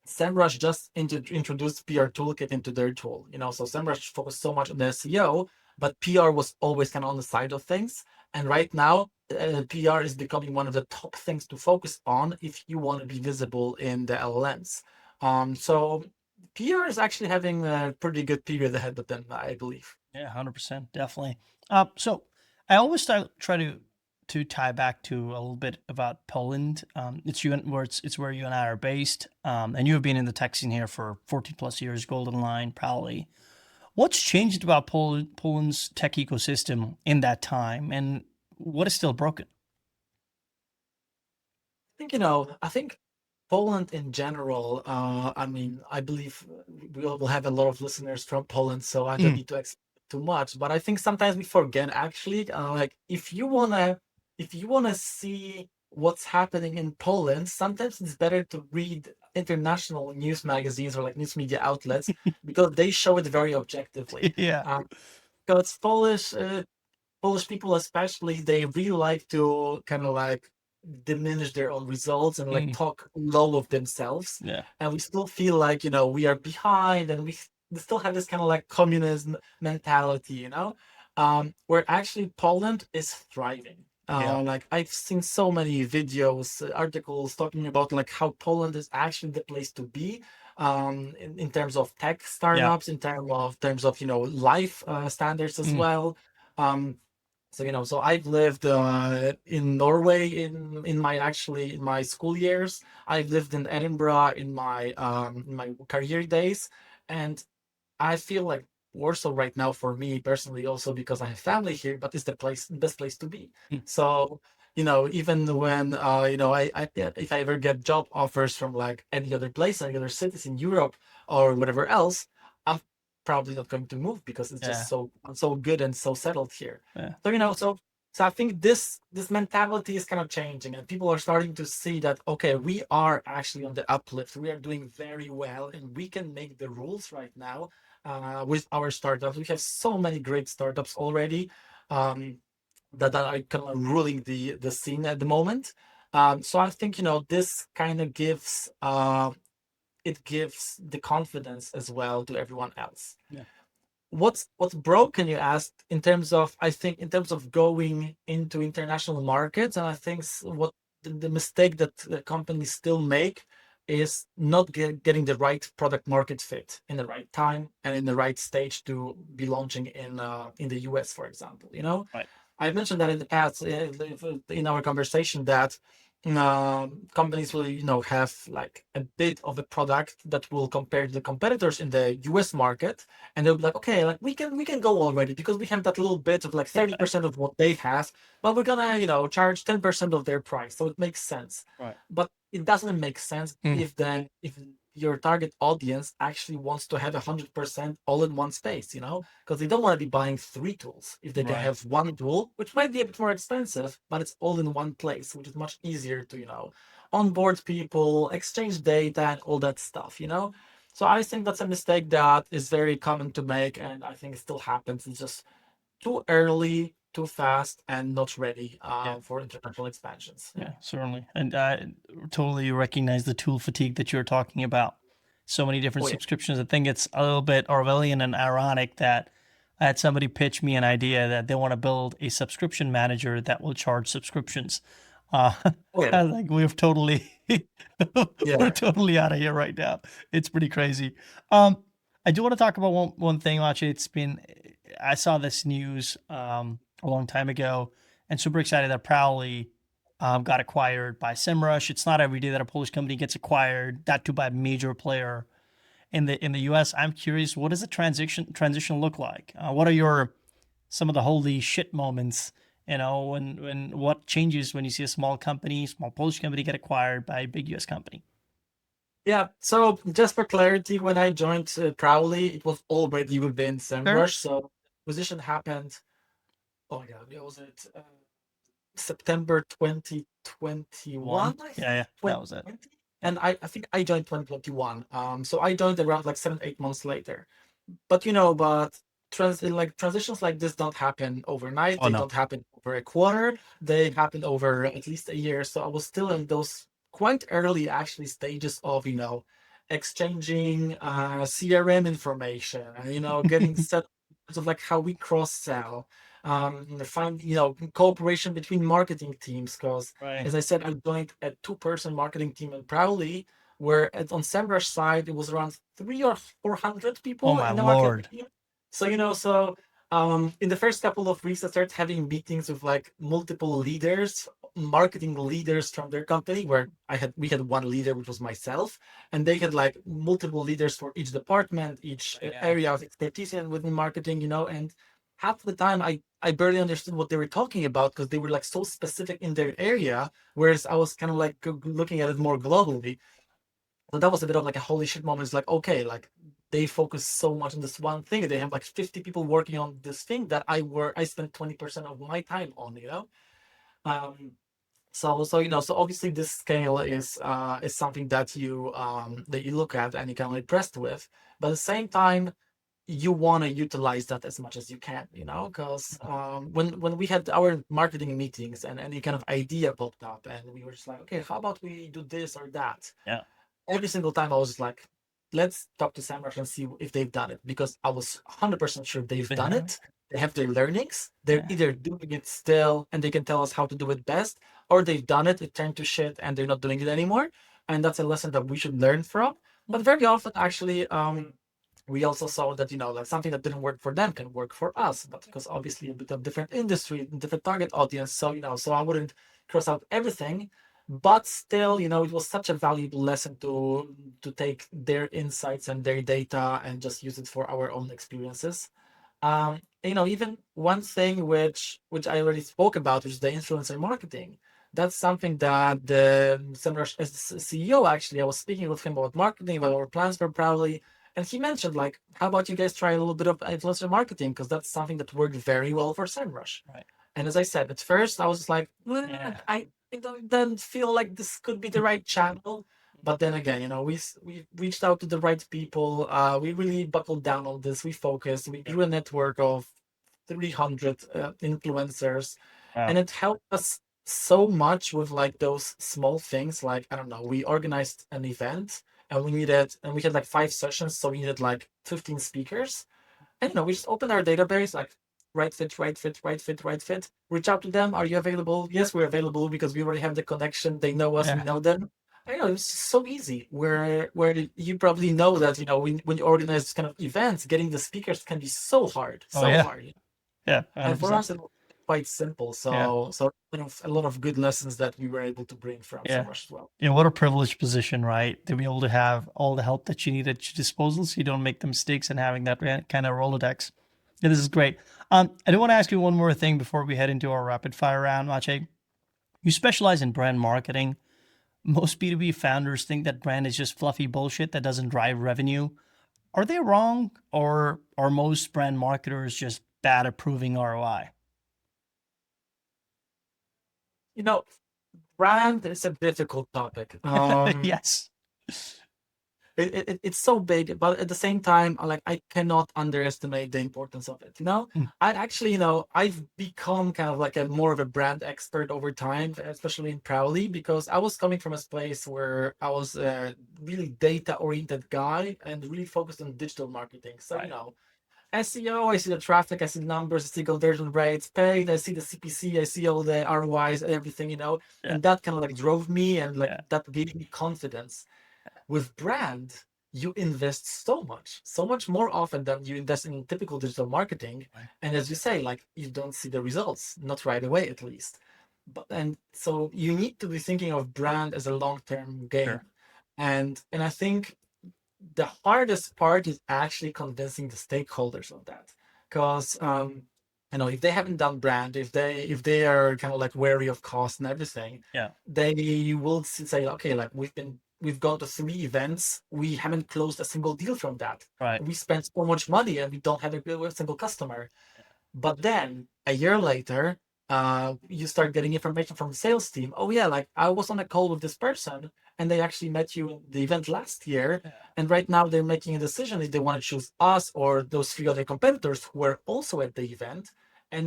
SEMrush just introduced PR toolkit into their tool. So SEMrush focused so much on the SEO, but PR was always kind of on the side of things. And right now, PR is becoming one of the top things to focus on if you want to be visible in the LLMs. So PR is actually having a pretty good period ahead of them, I believe. Yeah, 100%, definitely. So I always try to tie back to a little bit about Poland. It's you and where it's where you and I are based, and you have been in the tech scene here for 14 plus years. Golden Line, probably. What's changed about Poland's tech ecosystem in that time, and what is still broken? I think Poland in general, I mean, I believe we will have a lot of listeners from Poland, so I don't Mm. need to explain too much. But I think sometimes we forget actually, like if you wanna see what's happening in Poland, sometimes it's better to read international news magazines or like news media outlets because they show it very objectively. Yeah. Because Polish people especially, they really like to kind of like diminish their own results and like Mm. talk low of themselves. Yeah. And we still feel like, we are behind and we still have this kind of like communism mentality. Where actually Poland is thriving. Yeah. Like I've seen so many videos, articles talking about like how Poland is actually the place to be, in terms of tech Yeah. startups, in terms of life standards as Mm. well. Um, so I've lived in Norway in my school years. I've lived in Edinburgh in my career days, and I feel like Warsaw right now for me personally, also because I have family here, but it's the best place to be. Mm. So even when yeah, if I ever get job offers from like any other place, any other cities in Europe or whatever else, I'm probably not going to move because it's Yeah. just so good and so settled here. Yeah. So I think this mentality is kind of changing, and people are starting to see that okay, we are actually on the uplift. We are doing very well, and we can make the rules right now with our startups. We have so many great startups already that are kind of ruling the scene at the moment. So I think this kind of gives it gives the confidence as well to everyone else. Yeah. What's broken, you asked, in terms of, I think, in terms of going into international markets, and I think what the mistake that the companies still make is not getting the right product market fit in the right time and in the right stage to be launching in the US, for example. Right. I mentioned that in the past in our conversation that companies will have like a bit of a product that will compare to the competitors in the US market, and they'll be like, okay, like we can go already because we have that little bit of like 30% of what they have, but we're gonna charge 10% of their price, so it makes sense. Right. But it doesn't make sense if your target audience actually wants to have 100% all in one space, because they don't want to be buying 3 tools if they can Right. have 1 tool, which might be a bit more expensive, but it's all in one place, which is much easier to onboard people, exchange data, and all that stuff. So I think that's a mistake that is very common to make, and I think it still happens. It's just too early, too fast, and not ready Yeah. for international expansions. Yeah, certainly. And I totally recognize the tool fatigue that you're talking about. So many different Oh yeah. subscriptions. I think it's a little bit Orwellian and ironic that I had somebody pitch me an idea that they want to build a subscription manager that will charge subscriptions. Uh, Oh I yeah. was like, we're totally, we're Yeah. totally out of here right now. It's pretty crazy. I do want to talk about one thing, Maciej. I saw this news a long time ago, and super excited that Prowly got acquired by Semrush. It's not every day that a Polish company gets acquired, that too by a major player in the US. I'm curious, what does the transition look like? What are some of the holy shit moments? When what changes when you see a small Polish company get acquired by a big US company? Yeah, so just for clarity, when I joined Prowly, it was already within Sure. SEMrush. So acquisition happened. Oh my God, was it September 2021? I think Yeah, that was it. 2020, and I think I joined 2021. So I joined around like 7-8 months later. But transitions like this don't happen overnight. Oh They no. don't happen over a quarter. They happen over at least a year. So I was still in those quite early actually stages of exchanging CRM information and getting set of like how we cross sell, find cooperation between marketing teams, because Right. as I said, I joined a 2-person marketing team in Prowly, where on Semrush side it was around 300 or 400 Oh people my in the marketing lord. team. So in the first couple of weeks I started having meetings with like multiple leaders, marketing leaders from their company, where we had one leader, which was myself, and they had like multiple leaders for each department, each Yeah. area of expertise and within marketing, and half the time I barely understood what they were talking about because they were like so specific in their area, whereas I was kind of like looking at it more globally. So that was a bit of like a holy shit moment. It's like, okay, like they focus so much on this one thing. They have like 50 people working on this thing that I spent 20% of my time on. Um, so obviously this scale is something that you look at and you can be impressed with, but at the same time you want to utilize that as much as you can, because when we had our marketing meetings and any kind of idea popped up and we were just like, okay, how about we do this or that? Yeah. Every single time I was just like, let's talk to Semrush and see if they've done it, because I was 100% sure they've done Yeah. it. They have their learnings. They're Yeah. either doing it still and they can tell us how to do it best, or they've done it, it turned to shit, and they're not doing it anymore. And that's a lesson that we should learn from. But very often, actually, we also saw that like something that didn't work for them can work for us, but because obviously a bit of different industry, different target audience. So I wouldn't cross out everything, but still, it was such a valuable lesson to take their insights and their data and just use it for our own experiences. Even one thing which I already spoke about, which is the influencer marketing. That's something that the Semrush as CEO, actually, I was speaking with him about marketing, about our plans for Prowly, And he mentioned like, how about you guys try a little bit of influencer marketing? Because that's something that worked very well for Semrush. Right. And as I said, at first I was like, Yeah. I don't feel like this could be the right channel. But then again, we reached out to the right people. We really buckled down on this. We focused. We grew a network of 300 influencers, Wow. and it helped us so much with like those small things. Like I don't know, we organized an event, and we had like 5 sessions, so we needed like 15 speakers. And we just open our database, like right fit, right fit, right fit, right fit. Reach out to them. Are you available? Yes, we're available because we already have the connection. They know us, we Yeah. know them. It's so easy. Where you probably know that when you organize this kind of events, getting the speakers can be so hard, Oh so yeah. hard. Yeah. And for 100%. us, it was quite simple. Yeah. So a lot of good lessons that we were able to bring from Yeah. Semrush as well. What a privileged position, right? To be able to have all the help that you need at your disposal so you don't make the mistakes and having that kind of Rolodex. Yeah, this is great. I do want to ask you one more thing before we head into our rapid fire round, Maciej. You specialize in brand marketing. Most B2B founders think that brand is just fluffy bullshit that doesn't drive revenue. Are they wrong, or are most brand marketers just bad at proving ROI? You know, Brand is a difficult topic. Yes. It's so big, but at the same time, like I cannot underestimate the importance of it. Mm. I actually, I've become kind of like a more of a brand expert over time, especially in Prowly, because I was coming from a place where I was a really data-oriented guy and really focused on digital marketing. So, Right. SEO, I see the traffic, I see the numbers, I see conversion rates, paid, I see the CPC, I see all the ROIs, everything, Yeah. and that kind of like drove me and like Yeah. that gave me confidence. With brand, you invest so much more often than you invest in typical digital marketing. Right. And as you say, like you don't see the results, not right away at least. And so you need to be thinking of brand as a long-term game. Sure. And I think the hardest part is actually convincing the stakeholders of that. Because if they haven't done brand, if they are kind of like wary of cost and everything, Yeah. they will say, okay, like we've gone to 3 events, we haven't closed a single deal from that. Right. We spent so much money and we don't have a single customer. But then a year later, you start getting information from the sales team. Oh yeah, like I was on a call with this person, and they actually met you at the event last year, Yeah. and right now they're making a decision if they want to choose us or those 3 other competitors who were also at the event, and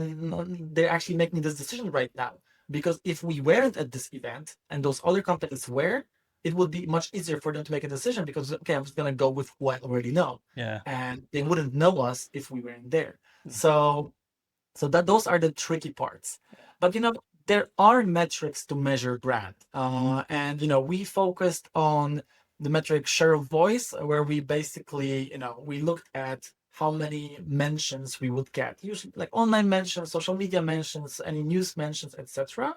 they're actually making this decision right now. Because if we weren't at this event and those other competitors were, it would be much easier for them to make a decision because okay, I'm just gonna go with who I already know, Yeah. and they wouldn't know us if we weren't there. Mm. So that those are the tricky parts. But there are metrics to measure brand. And we focused on the metric share of voice, where we basically, we looked at how many mentions we would get, usually like online mentions, social media mentions, any news mentions, etc.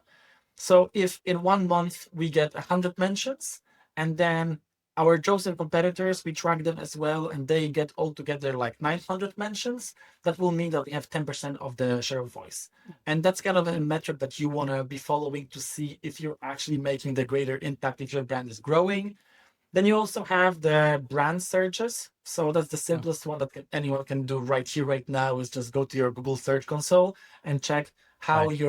So if in 1 month we get 100 mentions, and then our chosen competitors, we track them as well, and they get altogether like 900 mentions, that will mean that we have 10% of the share of voice. And that's kind of a metric that you want to be following to see if you're actually making the greater impact, if your brand is growing. Then you also have the brand searches. So that's the Yeah. simplest one that anyone can do right here, right now, is just go to your Google Search Console and check Right.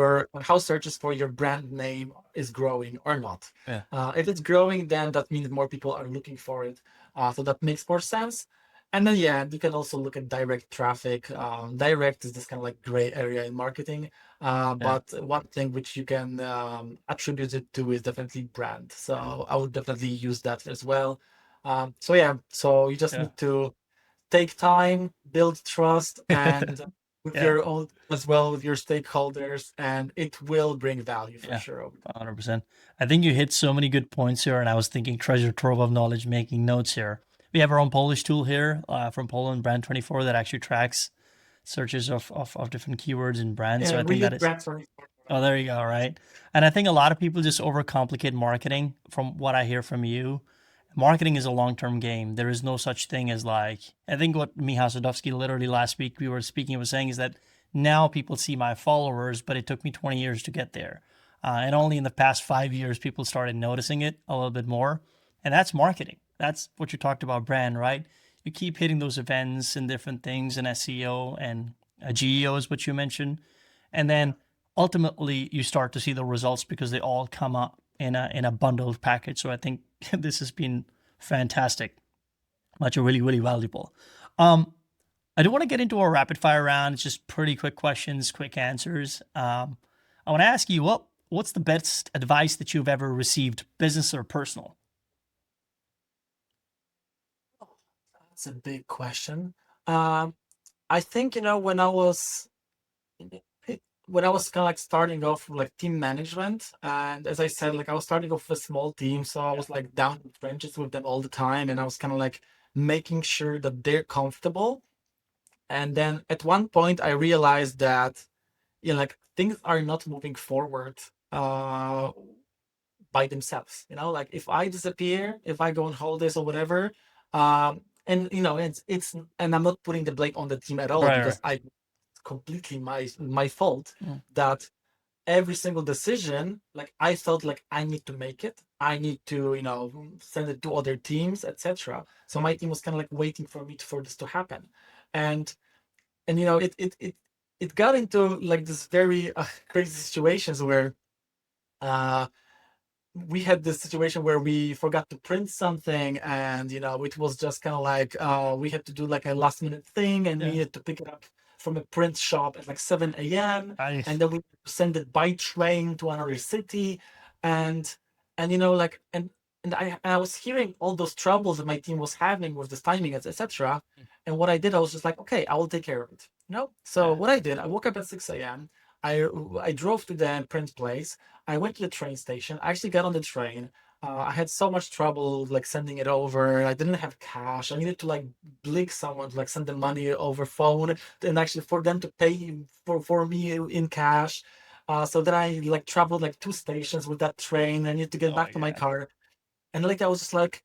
how searches for your brand name is growing or not. Yeah. If it's growing, then that means more people are looking for it. So that makes more sense. And then yeah, you can also look at direct traffic. Direct is this kind of like gray area in marketing. Yeah. But one thing which you can attribute it to is definitely brand. So I would definitely use that as well. So yeah, so you just Yeah. need to take time, build trust, and with Yeah. your own as well with your stakeholders, and it will bring value for Yeah. sure. 100%. I think you hit so many good points here, and I was thinking treasure trove of knowledge, making notes here. We have our own Polish tool here from Poland, Brand24, that actually tracks searches of different keywords and brands. So Yeah, I we think use that is, brands for oh, there you go, right? And I think a lot of people just overcomplicate marketing from what I hear from you. Marketing is a long-term game. There is no such thing as like, I think what Michał Sadowski literally last week we were speaking was saying is that now people see my followers, but it took me 20 years to get there. And only in the past 5 years, people started noticing it a little bit more. And that's marketing. That's what you talked about, brand, right? you keep hitting those events and different things in SEO and GEO is what you mentioned. And then ultimately you start to see the results because they all come up in a bundled package. So I think this has been fantastic. Much really, really valuable. I do want to get into our rapid fire round. It's just pretty quick questions, quick answers. I want to ask you what's the best advice that you've ever received, business or personal? That's a big question. Um, I think, when I was kind of like starting off with like team management, and as I said, like I was starting off with a small team, so I was like down in the trenches with them all the time, and I was kind of like making sure that they're comfortable. And then at one point, I realized that like things are not moving forward by themselves. Like if I disappear, if I go on holidays or whatever, and and I'm not putting the blame on the team at all Right, right. because I completely my fault Mm. that every single decision, like I felt like I need to make it. I need to, send it to other teams, etc. So my team was kind of like waiting for me for this to happen, and it got into like this very crazy situations where uh we had this situation where we forgot to print something, and it was just kind of like we had to do like a last minute thing, and we Yeah. needed to pick it up from a print shop at like 7 a.m. Nice. and then we send it by train to another city, and like and I was hearing all those troubles that my team was having with this timing, etc. And what I did, I was just like, okay, I will take care of it. So Yeah. what I did, I woke up at 6 a.m. I drove to the print place. I went to the train station. I actually got on the train. I had so much trouble like sending it over. I didn't have cash. I needed to like blink someone to like send the money over phone, and actually for them to pay for me in cash. So then I like traveled like 2 stations with that train. I needed to get Oh my back to my God. car, and like I was just like,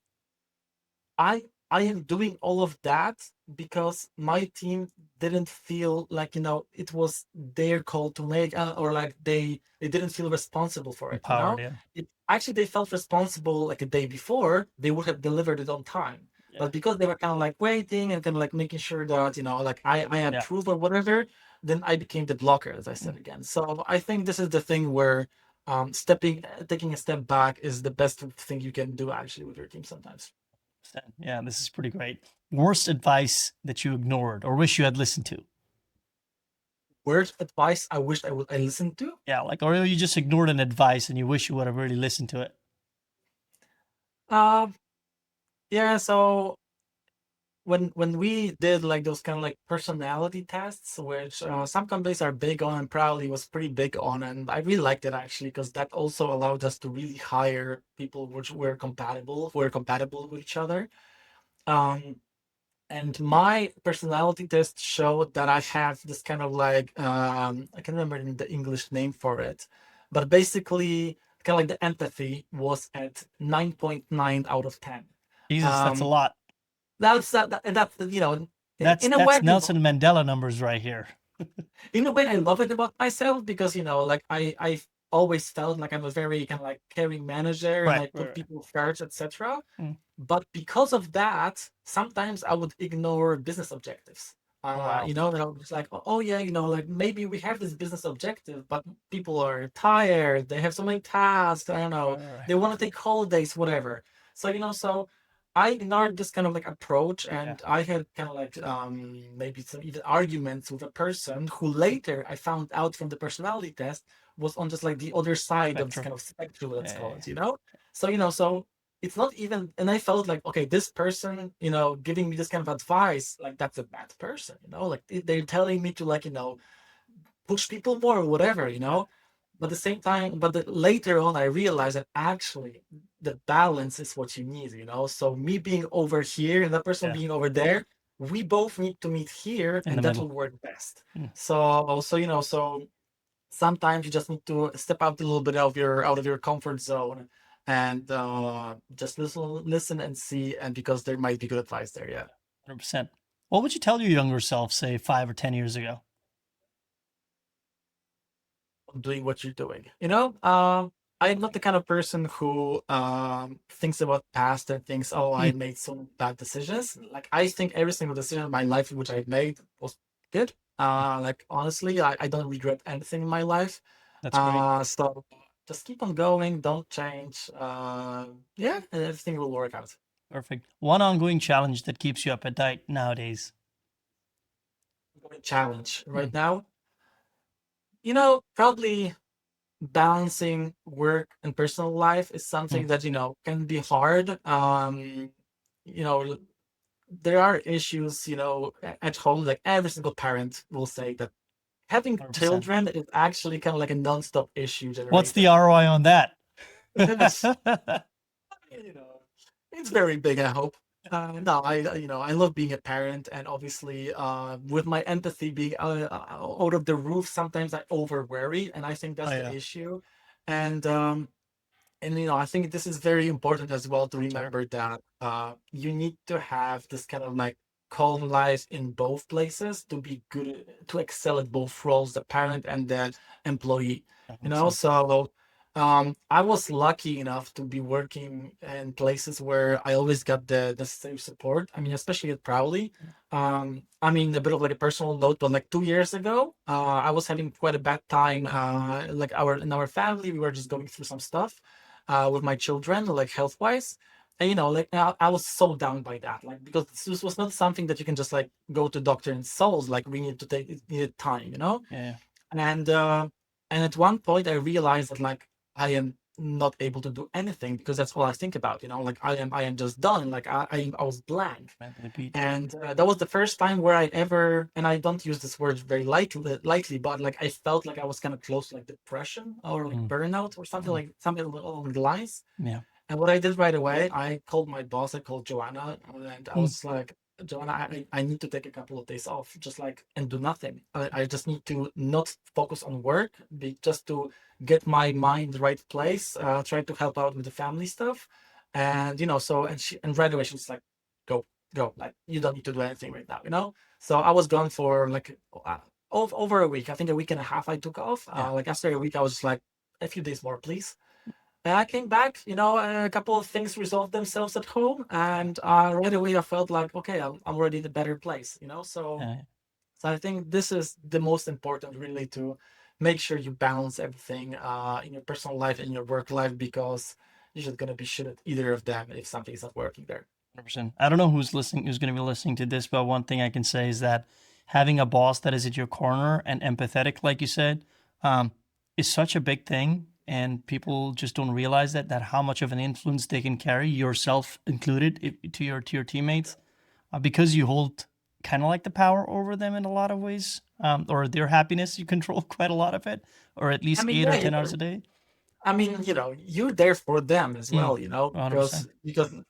I I am doing all of that because my team didn't feel like it was their call to make, or like they didn't feel responsible for it. Empowered, yeah. It actually they felt responsible like a day before they would have delivered it on time, Yeah. but because they were kind of like waiting and kind of like making sure that like I Yeah. approve or whatever, then I became the blocker, as I said Mm. again. So I think this is the thing where taking a step back is the best thing you can do actually with your team sometimes. Yeah, this is pretty great. Worst advice that you ignored or wish you had listened to? Words advice I wish I listened to. Yeah, like, or you just ignored an advice and you wish you would have really listened to it. Um, yeah. So when we did like those kind of like personality tests, which some companies are big on, and Prowly was pretty big on, and I really liked it actually because that also allowed us to really hire people which were compatible with each other. Um, and my personality test showed that I have this kind of like I can't remember the English name for it, but basically kind of like the empathy was at 9.9 out of 10. Jesus, that's a Um, lot. that's That's in a way, that's Nelson Mandela numbers right here. I love it about myself because like I always felt like I'm a very kind of like caring manager and Right, I right, put right. people first, etc. Mm. But because of that, sometimes I would ignore business Oh, wow. And I was just like, oh yeah, like maybe we have this business objective, but people are tired, they have so many tasks, I don't know, Right, right, right. they want to take holidays, whatever. So so I ignored this kind of like approach, Yeah. and I had kind of like maybe some even arguments with a person who later I found out from the personality test was on just like the other side of this Spectrum. kind of spectrum, let's Yeah, call yeah, it. So so it's not even, and I felt like, okay, this person giving me this kind of advice, like that's a bad person, like they're telling me to like push people more or whatever, yeah. but at the same time, later on I realized that actually the balance is what you need, so me being over here and that person Yeah. being over there, we both need to meet here In the and that middle. will work best. Mm. So sometimes you just need to step out a little bit out of your comfort zone and just listen and see, and because there might be good advice there. Yeah. 100%. What would you tell your younger self, say 5 or 10 years ago? Doing what you're doing. I'm not the kind of person who thinks about past and thinks, oh, I Mm, made some bad decisions. Like I think every single decision in my life which I made was good. Like honestly, I don't regret anything in my life. that's great. So just keep on going, don't change. Yeah, and everything will work out. Perfect. One ongoing challenge that keeps you up at night nowadays. Challenge right Mm, now, probably balancing work and personal life is mm, something that can be hard. You know, there are issues, at home. Like every single parent will say that having 100%. children is actually kind of like a non-stop issue What's the generator. ROI on that? Yes, you know, it's very big, I hope. No, I love being a parent, and obviously, with my empathy being out of the roof, sometimes I over worry, and I think Oh that's the yeah, issue. And I think this is very important as well to sure. remember that you need to have this kind of like calm life in both places to be good, to excel at both roles, the parent and the employee. 100%. So I was lucky enough to be working in places where I always got the necessary support. I mean, especially at Prowly. I mean, a bit of like a personal note, but like 2 years ago, I was having quite a bad time. Like in our family, we were just going through some stuff with my children, like health wise. And like I was so down by that, like because this was not something that you can just like go to doctor and solve. Like we need to take it needed time. Yeah. And at one point I realized that like I am not able to do anything because that's all I think about. Like I am just done. Like I was blank. Mentally beat. And that was the first time where I ever, and I don't use this word very lightly, but like I felt like I was kind of close to like depression or like Mm, burnout or something mm, like something along the lines. yeah. And what I did right away, I called my boss, I called Joanna, and I Mm, was like, Joanna, I need to take a couple of days off, just like, and do nothing. I just need to not focus on work, just to get my mind in the right place, try to help out with the family stuff. And, and right away she was like, go, go, like, you don't need to do anything right now. So I was gone for like over a week. I think a week and a half I took off. yeah. Like after a week, I was just like, a few days more, please. And I came back, a couple of things resolved themselves at home, and right away I felt like, okay, I'm already in a better place. Uh, So I think this is the most important, really, to make sure you balance everything in your personal life and your work life, because you're just gonna be shit at either of them if something is not working there. 100%. I don't know who's listening, who's going to be listening to this, but one thing I can say is that having a boss that is at your corner and empathetic, like you said, um, is such a big thing. And people just don't realize that how much of an influence they can carry, yourself included, to your teammates, because you hold kind of like the power over them in a lot of ways, or their happiness. You control quite a lot of it, or at I least mean, 8 or 10 hours a day. I mean, you're there for them as Mm, well, because 100%.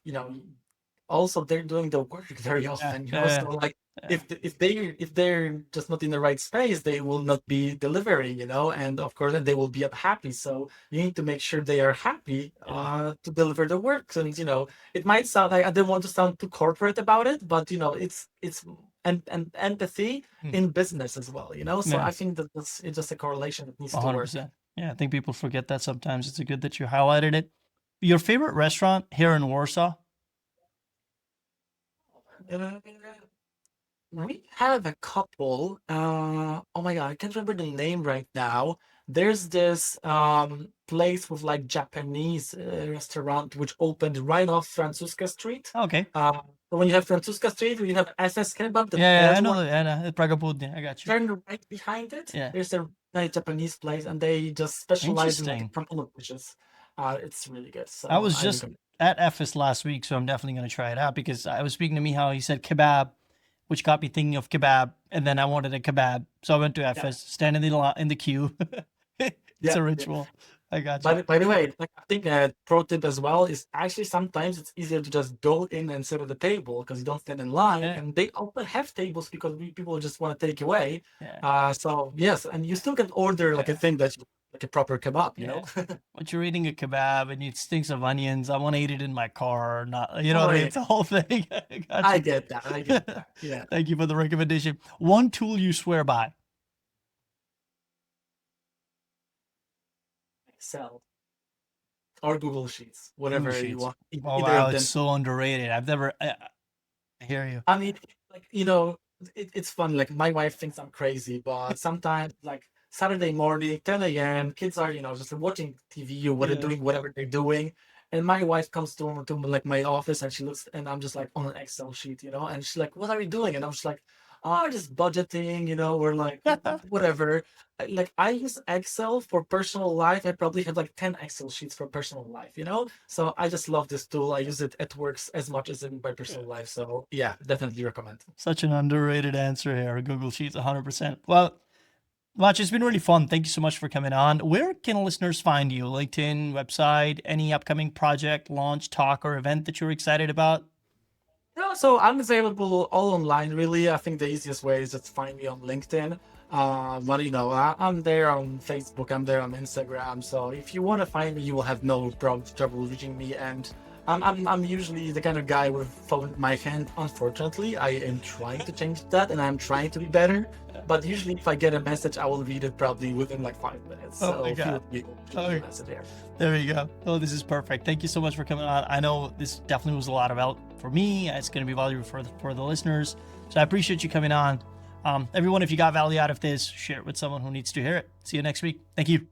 also they're doing the work very Yeah, often, yeah, so like yeah, if they're just not in the right space, they will not be delivering, and of course then they will be unhappy. So you need to make sure they are happy yeah. to deliver the work. And it might sound like I don't want to sound too corporate about it, but it's and empathy Mm, in business as well, so yeah. I think that it's just a correlation that needs to work. 100%. Yeah, I think people forget that sometimes. It's good that you highlighted it. Your favorite restaurant here in Warsaw? Uh, We have a couple. Oh my God, I can't remember the name right now. There's this place with like Japanese restaurant which opened right off Francuska Street. Okay. So when you have Francuska Street, you have SS Kebab, Yeah, yeah, I that know one. that. Yeah, no, Praga Południe. I got you. Turn right behind it. Yeah. There's a nice Japanese place, and they just specialize in like Interesting. truffle dishes. It's really good. I So was I just recommend. at FS last week, so I'm definitely going to try it out because I was speaking to Mihal. He said kebab, which got me thinking of kebab, and then I wanted a kebab. So I went to Yeah, FS, stand in the queue. It's yeah, a yeah. ritual. I got you. By the way, like I think a pro tip as well is actually sometimes it's easier to just go in and sit at the table because you don't stand in line, Yeah, and they often have tables because people just want to take away. yeah, So yes, and you still can order like a yeah. thing that's like a proper kebab, Yeah. Once you're eating a kebab and it stinks of onions, I want to eat it in my car, not, you know what Oh I mean? yeah, It's a whole thing. I got I you. get that. I get that. Yeah. Thank you for the recommendation. One tool you swear by. Excel. or Google Sheets, whatever Google you Sheets. want. Oh Either wow, of it's them. so underrated. I hear you. I mean, like, it's fun. Like, my wife thinks I'm crazy, but sometimes, like, Saturday morning, 10 a.m., kids are, just watching TV or Yeah. doing whatever they're doing. And my wife comes to like my office and she looks, and I'm just like on an Excel sheet, and she's like, "What are you doing?" And I'm just like, "Oh, just budgeting, or like whatever." Like, I use Excel for personal life. I probably have like 10 Excel sheets for personal life. So I just love this tool. I use it at work as much as in my personal life. So yeah, definitely recommend. Such an underrated answer here. Google Sheets, 100%. Well, Maciej, it's been really fun. Thank you so much for coming on. Where can listeners find you? LinkedIn, website, any upcoming project, launch, talk, or event that you're excited about? So I'm available all online, really. I think the easiest way is just find me on LinkedIn. But I'm there on Facebook, I'm there on Instagram. So if you want to find me, you will have no trouble reaching me. And I'm usually the kind of guy with phone in my hand. Unfortunately, I am trying to change that, and I'm trying to be better. But usually, if I get a message, I will read it probably within like 5 minutes. Oh my So God. feel free to shoot me a message there. There you go. Oh, this is perfect. Thank you so much for coming on. I know this definitely was a lot of help for me. It's going to be valuable for the listeners. So I appreciate you coming on. Everyone, if you got value out of this, share it with someone who needs to hear it. See you next week. Thank you.